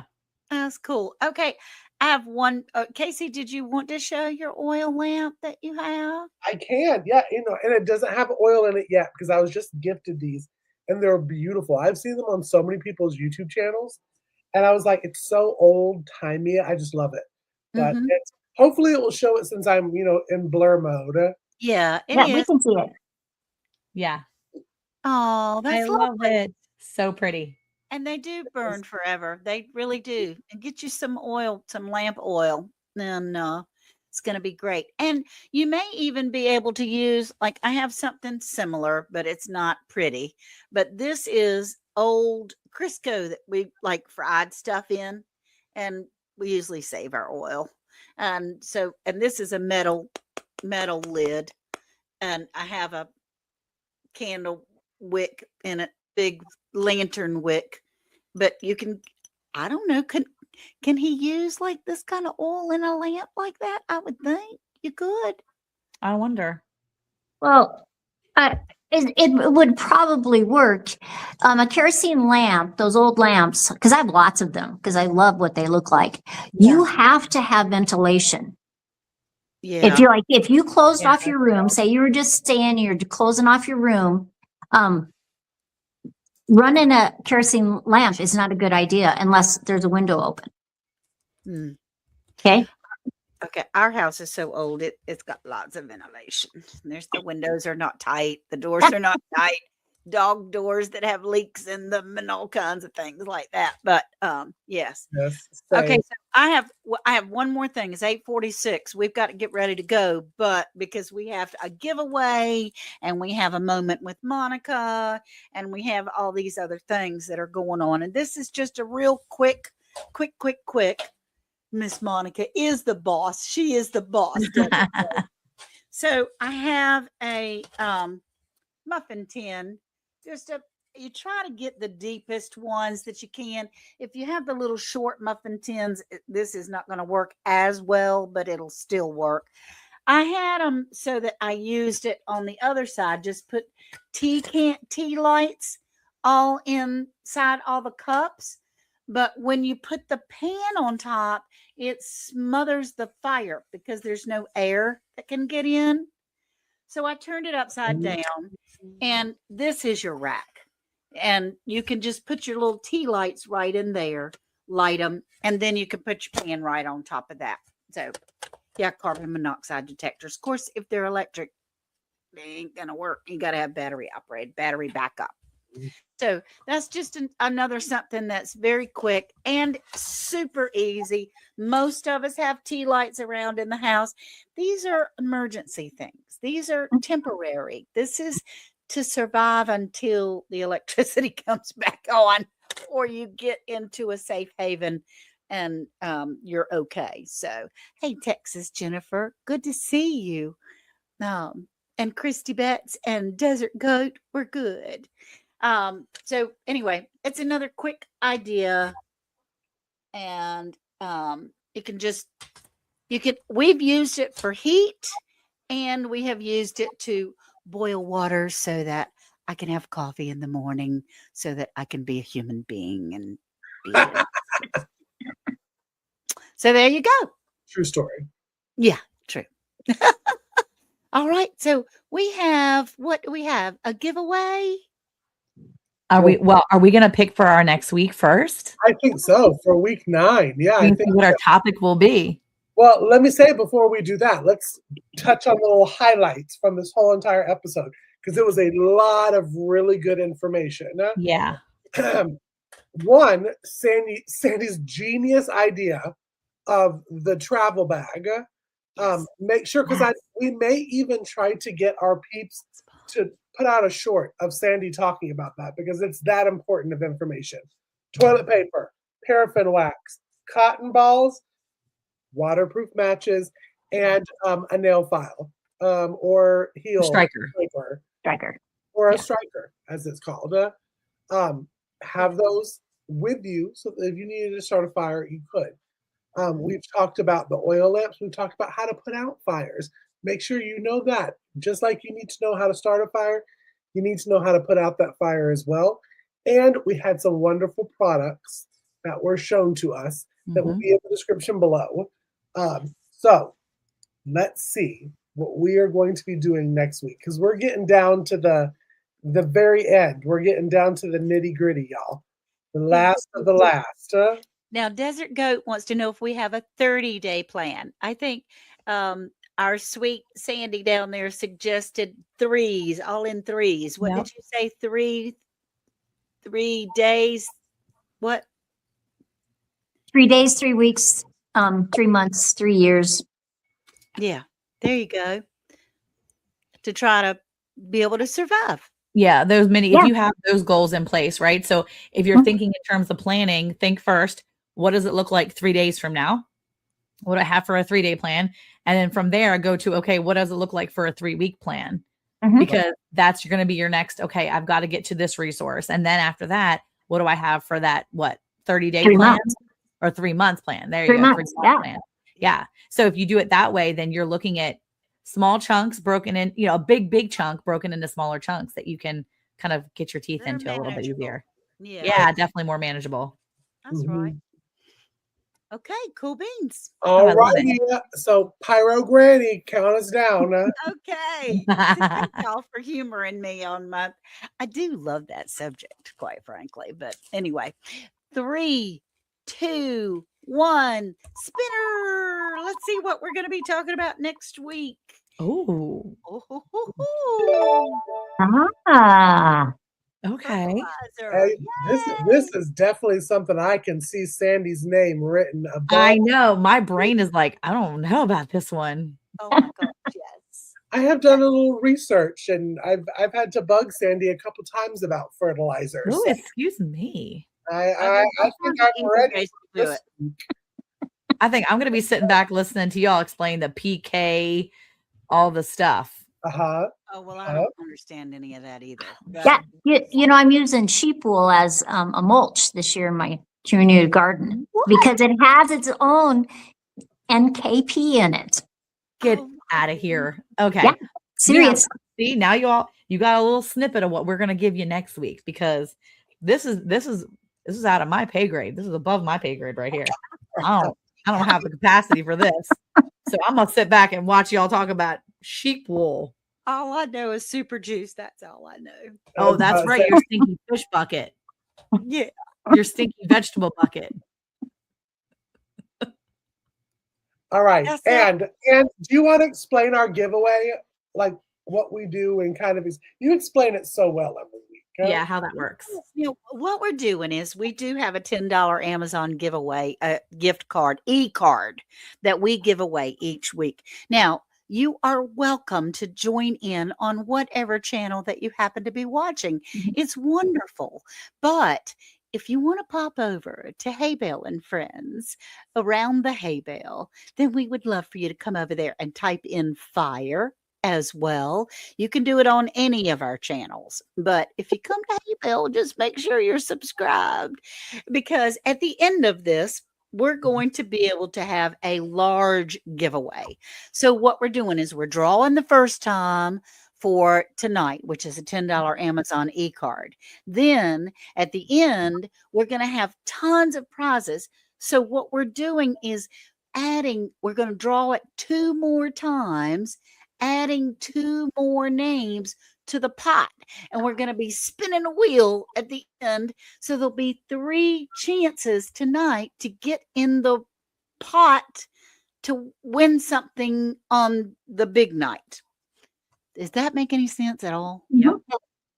That's cool. Okay. I have one. Casey, did you want to show your oil lamp that you have?
I can, yeah, and it doesn't have oil in it yet because I was just gifted these and they're beautiful. I've seen them on so many people's YouTube channels and I was like, it's so old timey. I just love it. But
Mhm.
hopefully it will show it since I'm, in blur mode.
Yeah, it
Yeah, we
is.
can see it.
Yeah.
Oh,
I
that's
love
lovely.
it. So pretty.
And they do burn forever. They really do. And get you some oil, some lamp oil, then it's going to be great. And you may even be able to use, like, I have something similar, but it's not pretty. But this is old Crisco that we like fried stuff in, and we usually save our oil. And so, and this is a metal lid, and I have a candle wick in it, big lantern wick. But you can, I don't know, can he use like this kind of oil in a lamp like that? I would think you could.
I wonder.
Well, it would probably work. A kerosene lamp, those old lamps, because I have lots of them, because I love what they look like. You have to have ventilation.
Yeah.
If you closed off your room, say you were just staying, you're closing off your room, running a kerosene lamp is not a good idea unless there's a window open.
Hmm.
Okay.
Okay, our house is so old, it's got lots of ventilation. The windows are not tight, the doors are not tight, dog doors that have leaks in them and all kinds of things like that. But yes.
Yes.
Okay,
same.
so I have one more thing. It's 8:46. We've got to get ready to go, but because we have a giveaway and we have a moment with Monica and we have all these other things that are going on. And this is just a real quick. Miss Monica is the boss. She is the boss. So I have a muffin tin. You try to get the deepest ones that you can. If you have the little short muffin tins, this is not going to work as well, but it'll still work. I had them so that I used it on the other side. Just put tea lights all inside all the cups. But when you put the pan on top, it smothers the fire because there's no air that can get in. So I turned it upside down, and this is your rack. And you can just put your little tea lights right in there, light them, and then you can put your pan right on top of that. So, yeah, carbon monoxide detectors. Of course, if they're electric, they ain't going to work. You got to have battery backup. So that's just another something that's very quick and super easy. Most of us have tea lights around in the house. These are emergency things. These are temporary. This is to survive until the electricity comes back on or you get into a safe haven and you're okay. So, hey, Texas Jennifer, good to see you. And Christy Betts and Desert Goat, we're good. So anyway, it's another quick idea, and we've used it for heat, and we have used it to boil water so that I can have coffee in the morning so that I can be a human being and be So there you go.
True story.
Yeah, true. All right. So what do we have? A giveaway?
Are we going to pick for our next week first?
I think so, for week 9. Yeah, I think
what our topic will be.
Well, let me say before we do that, let's touch on the little highlights from this whole entire episode, because it was a lot of really good information.
Yeah.
One, Sandy's genius idea of the travel bag. Make sure, because we may even try to get our peeps to put out a short of Sandy talking about that, because it's that important of information. Toilet paper, paraffin wax, cotton balls, waterproof matches, and a nail file or heel
striker,
or a striker, as it's called. Have those with you so that if you needed to start a fire, you could. We've talked about the oil lamps. We've talked about how to put out fires. Make sure you know that. Just like you need to know how to start a fire, you need to know how to put out that fire as well. And we had some wonderful products that were shown to us that will be in the description below. So let's see what we are going to be doing next week, because we're getting down to the very end. We're getting down to the nitty gritty, y'all. The last of the last.
Now, Desert Goat wants to know if we have a 30-day plan. I think our sweet Sandy down there suggested 3s, all in 3s. What did you say? 3 days? What?
3 days, 3 weeks, 3 months, 3 years.
Yeah, there you go. To try to be able to survive.
Yeah, there's many. If you have those goals in place, right? So if you're thinking in terms of planning, think first, what does it look like 3 days from now? what do I have for a 3-day plan? And then from there, I go to, okay, what does it look like for a 3-week plan?
Mhm.
Because that's going to be your next, okay, I've got to get to this resource. And then after that, what do I have for that, 30-day
3
plan
months.
or 3-month plan? There
3
you go.
months,
3-month
yeah.
plan. Yeah. So if you do it that way, then you're looking at small chunks broken in, a big chunk broken into smaller chunks that you can kind of get your teeth
They're
into a little bit
manageable.
easier.
Yeah,
Yeah, definitely more manageable.
that's right. Okay, cool beans.
Oh, I
All
love
righty. So, Pyro Granny, count us down.
Okay. Thank y'all for humoring me on my. I do love that subject, quite frankly. But anyway, 3, 2, 1, spinner. Let's see what we're going to be talking about next week.
Oh,
Ah,
okay.
Fertilizer.
Hey, this is definitely something I can see Sandy's name written above.
I know. My brain is like, I don't know about this one.
Oh my gosh, yes.
I have done a little research, and I've had to bug Sandy a couple times about fertilizers.
Oh, excuse me.
I think I'm ready for
to
this.
I think I'm going to be sitting back listening to y'all explain the PK, all the stuff.
Uh-huh.
Oh, well, I don't understand any of that either.
yeah. I'm using sheep wool as a mulch this year in my community garden because it has its own NKP in it.
Get
Oh,
out of here. Okay.
Yeah. Serious.
See, now you got a little snippet of what we're going to give you next week, because this is out of my pay grade. This is above my pay grade right here. I don't have the capacity for this. So I'm going to sit back and watch y'all talk about sheep wool.
all I know is super juice. That's all I know.
Oh, that's right. Your stinky fish bucket.
Yeah.
Your stinky vegetable bucket.
All right.
That's it.
And do you want to explain our giveaway? Like what we do and kind of you explain it so well every week. Huh?
Yeah, how that works.
What we're doing is we do have a $10 Amazon giveaway, gift card, e-card that we give away each week. Now, you are welcome to join in on whatever channel that you happen to be watching. It's wonderful. But if you want to pop over to Hay Bale and Friends around the hay bale, then we would love for you to come over there and type in fire as well. You can do it on any of our channels. But if you come to Hay Bale, just make sure you're subscribed, because at the end of this, we're going to be able to have a large giveaway. So what we're doing is we're drawing the first time for tonight, which is a $10 Amazon e-card. Then at the end, we're going to have tons of prizes. So what we're doing is we're going to draw it 2 more times, adding 2 more names to the pot. And we're going to be spinning a wheel at the end. So there'll be 3 chances tonight to get in the pot to win something on the big night. Does that make any sense at all?
Yep.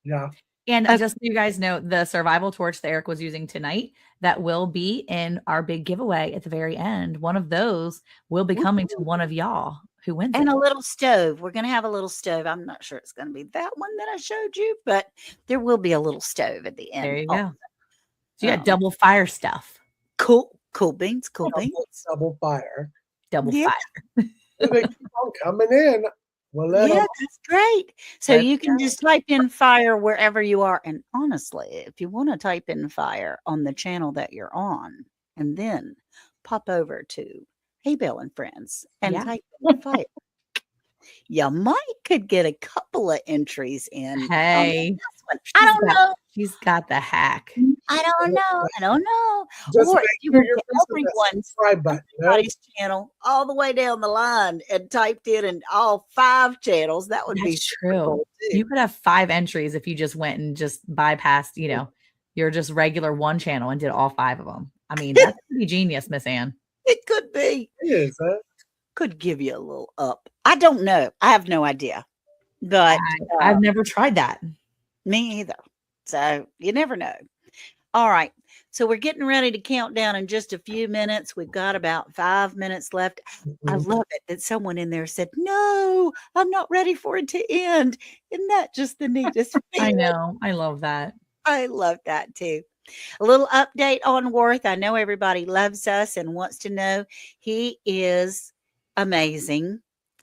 Yeah.
And just so you guys know, the survival torch that Eric was using tonight, that will be in our big giveaway at the very end. One of those will be coming to one of y'all who wins
And
it.
a little stove. We're going to have a little stove. I'm not sure it's going to be that one that I showed you, but there will be a little stove at the end.
There you go. So you got double fire stuff.
Cool beans.
Double fire.
Double
Yeah.
fire.
They keep on coming in. Well, let
Yeah,
them-
that's great. So
That's
you can just type in fire wherever you are. And honestly, if you want to type in fire on the channel that you're on, and then pop over to Hay Bale and Friends and
Yeah.
type in fire, you could get a couple of entries in. on
Hey,
this one. I don't know.
She's got the hack.
I don't know.
Just
Or
make
if you
sure
went
you're
to
pressing that
everyone's
subscribe button. huh?
everybody's channel all the way down the line and typed in all 5 channels, that would be
That's
super
true.
cool, too.
You could have 5 entries if you just went and just bypassed, your just regular one channel and did all 5 of them. I mean, that's pretty genius, Miss Ann.
It could be.
It is, huh?
Could give you a little up. I don't know. I have no idea. But
I've never tried that.
me either. So you never know. All right. So we're getting ready to count down in just a few minutes. We've got about 5 minutes left. I love it that someone in there said, "No, I'm not ready for it to end." Isn't that just the neatest
I
feeling?
know. I love that.
I love that too. A little update on Worth. I know everybody loves us and wants to know he is amazing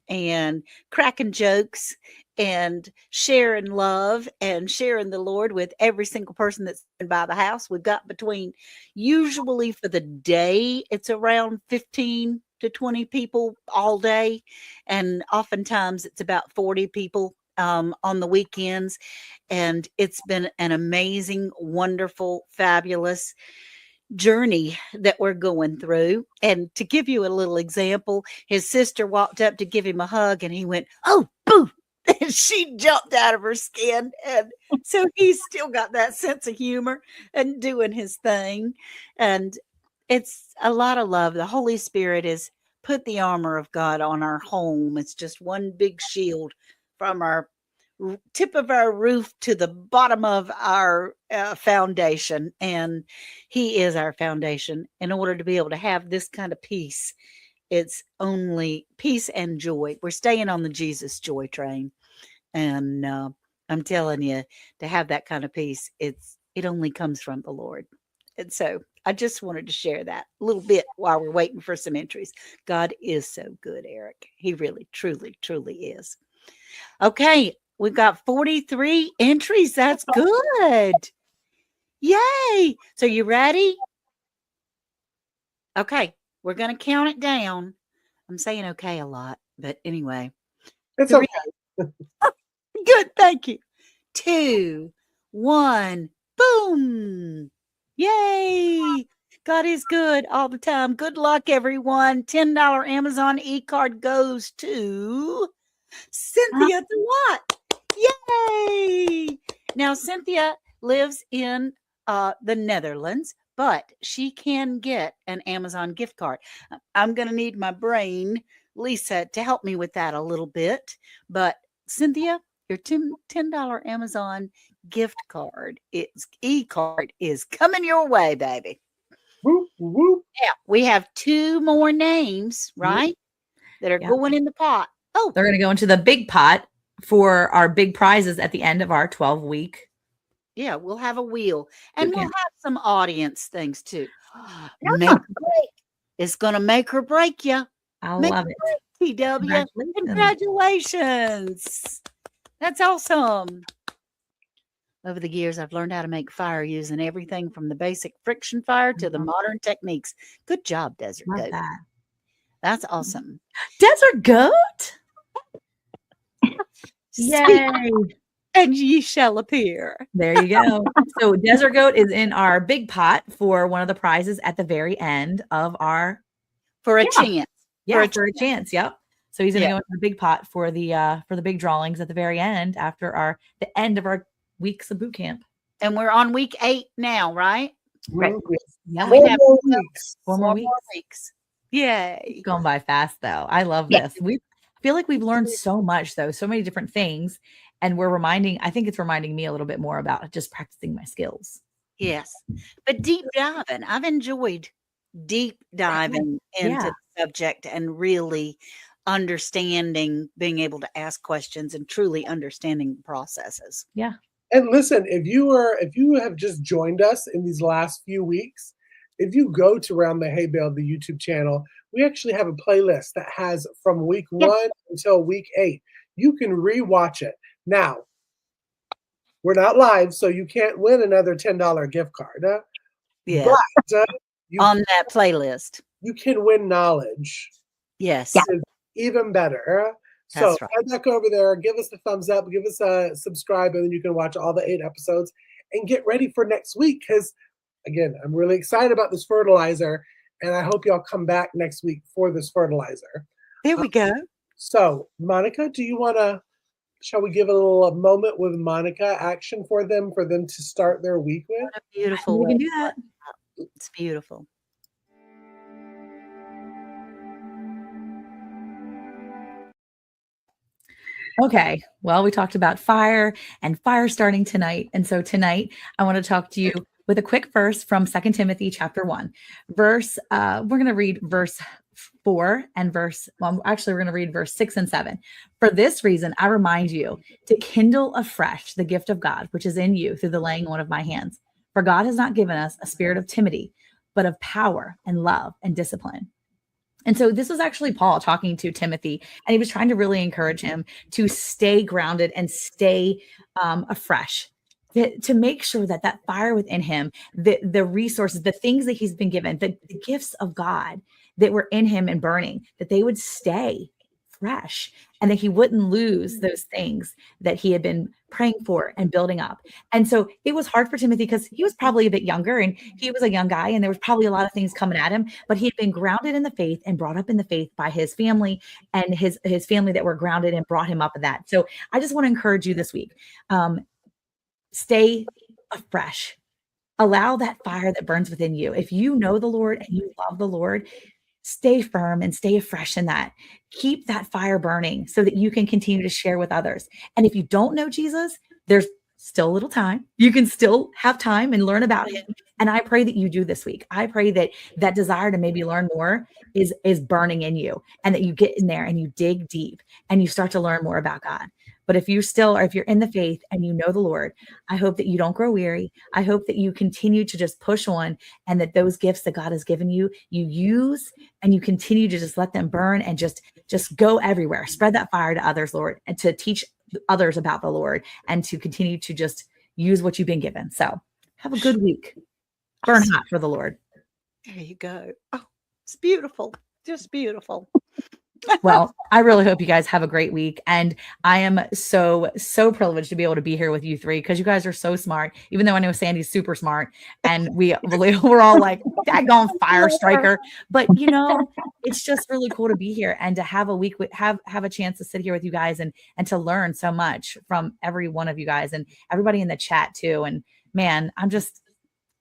and cracking jokes and sharing love and sharing the Lord with every single person that's by the house. We've got between, usually for the day, it's around 15 to 20 people all day. And oftentimes it's about 40 people on the weekends. And it's been an amazing, wonderful, fabulous journey that we're going through. And to give you a little example, his sister walked up to give him a hug and he went, "Oh, boo." And she jumped out of her skin. And so he's still got that sense of humor and doing his thing. And it's a lot of love. The Holy Spirit has put the armor of God on our home. It's just one big shield from our tip of our roof to the bottom of our foundation. And he is our foundation. In order to be able to have this kind of peace, it's only peace and joy. We're staying on the Jesus joy train. And I'm telling you, to have that kind of peace, it only comes from the Lord. And so I just wanted to share that a little bit while we're waiting for some entries. God is so good, Eric. He really, truly, truly is. Okay, we've got 43 entries. That's good. Yay. So you ready? Okay, we're going to count it down. I'm saying okay a lot, but anyway.
It's
3.
okay.
Good, thank you. 2, 1, boom. Yay. God is good all the time. Good luck, everyone. $10 Amazon e-card goes to Cynthia DeWatt. Yay. Now, Cynthia lives in the Netherlands, but she can get an Amazon gift card. I'm going to need my brain, Lisa, to help me with that a little bit. But Cynthia, your $10 Amazon gift card, e-card is coming your way, baby.
Whoop, whoop.
Yeah, we have 2 more names, right? That are going in the pot. Oh,
They're going to go into the big pot for our big prizes at the end of our 12-week.
yeah, we'll have a wheel. And we'll
Bootcamp.
have some audience things too. Make or break. It's going to make or break you.
I
Make
love
or
it.
break, TW.
Congratulations.
Congratulations. That's awesome. Over the years, I've learned how to make fire using everything from the basic friction fire to the modern techniques. Good job, Desert
Love
Goat.
that.
That's awesome.
Desert Goat? Yay.
And ye shall appear.
There you go. So Desert Goat is in our big pot for one of the prizes at the very end of our
For a chance.
for a chance. Yep. So he's going to
Yeah.
go into the big pot for the big drawings at the very end after the end of our weeks of boot camp.
And we're on week 8 now, right?
Right.
Yeah.
We
4
have
more weeks.
4 more weeks.
weeks. Yay.
Going by fast though. I love
Yeah.
this. We feel like we've learned so much though, so many different things. And I think it's reminding me a little bit more about just practicing my skills.
Yes. But deep diving, I've enjoyed deep diving into the subject and really understanding, being able to ask questions and truly understanding processes.
Yeah.
And listen, if you have just joined us in these last few weeks, if you go to Around the Hay Bale, the YouTube channel, we actually have a playlist that has from week 1 until week 8. You can rewatch it. Now, we're not live, so you can't win another $10 gift card.
Yeah.
But
On that playlist.
you can win knowledge.
Yes.
Yeah.
Even better. So
That's right.
head back over there, give us the thumbs up, give us a subscribe, and then you can watch all the 8 episodes and get ready for next week. Because again, I'm really excited about this fertilizer, and I hope y'all come back next week for this fertilizer.
There we go.
So, Monica, shall we give a little moment with Monica action for them to start their week with?
What a beautiful
We
way.
can do that.
It's beautiful.
Okay. Well, we talked about fire and fire starting tonight. And so tonight I want to talk to you with a quick verse from 2 Timothy chapter 1. We're going to read verse 4 and we're going to read verse 6 and 7. For this reason, I remind you to kindle afresh the gift of God, which is in you through the laying on of my hands. For God has not given us a spirit of timidity, but of power and love and discipline. And so this was actually Paul talking to Timothy, and he was trying to really encourage him to stay grounded and stay afresh, to make sure that that fire within him, the resources, the things that he's been given, the gifts of God that were in him and burning, that they would stay fresh and that he wouldn't lose those things that he had been praying for and building up. And so it was hard for Timothy because he was probably a bit younger and he was a young guy and there was probably a lot of things coming at him, but he had been grounded in the faith and brought up in the faith by his family and his family that were grounded and brought him up in that. So I just want to encourage you this week. Stay afresh. Allow that fire that burns within you. If you know the Lord and you love the Lord, stay firm and stay afresh in that. Keep that fire burning so that you can continue to share with others. And if you don't know Jesus, there's still a little time. You can still have time and learn about him. And I pray that you do this week. I pray that that desire to maybe learn more is burning in you and that you get in there and you dig deep and you start to learn more about God. But if you still, or if you're in the faith and you know the Lord, I hope that you don't grow weary. I hope that you continue to just push on and that those gifts that God has given you, you use and you continue to just let them burn and just go everywhere. Spread that fire to others, Lord, and to teach others about the Lord and to continue to just use what you've been given. So have a good week. Burn hot for the Lord.
There you go. Oh, it's beautiful. Just beautiful.
Well, I really hope you guys have a great week. And I am so privileged to be able to be here with you three because you guys are so smart, even though I know Sandy's super smart. And we're all like, daggone fire striker. But, it's just really cool to be here and to have a week, have a chance to sit here with you guys and to learn so much from every one of you guys and everybody in the chat too. And man, I'm just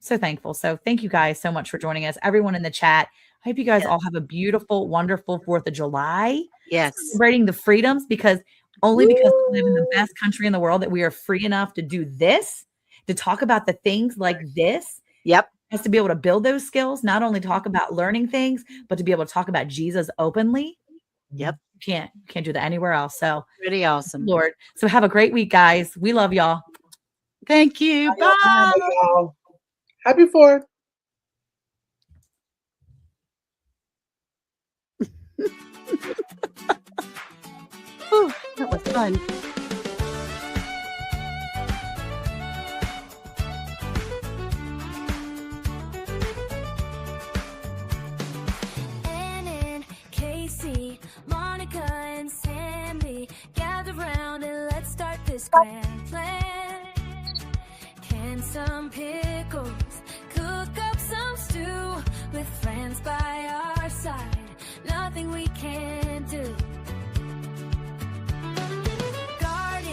so thankful. So thank you guys so much for joining us. Everyone in the chat. I hope you guys all have a beautiful, wonderful 4th of July.
Yes.
Celebrating the freedoms because we live in the best country in the world that we are free enough to do this, to talk about the things like this.
Yep.
Us to be able to build those skills, not only talk about learning things, but to be able to talk about Jesus openly.
Yep.
Can't do that anywhere else. So
pretty awesome.
Lord. So have a great week, guys. We love y'all.
Thank you. Bye.
Y'all. Happy 4th.
Ooh, that was fun.
Ann and Casey, Monica and Sammy, gather round and let's start this grand plan. Can some pickles, cook up some stew with friends by our side. Nothing we can't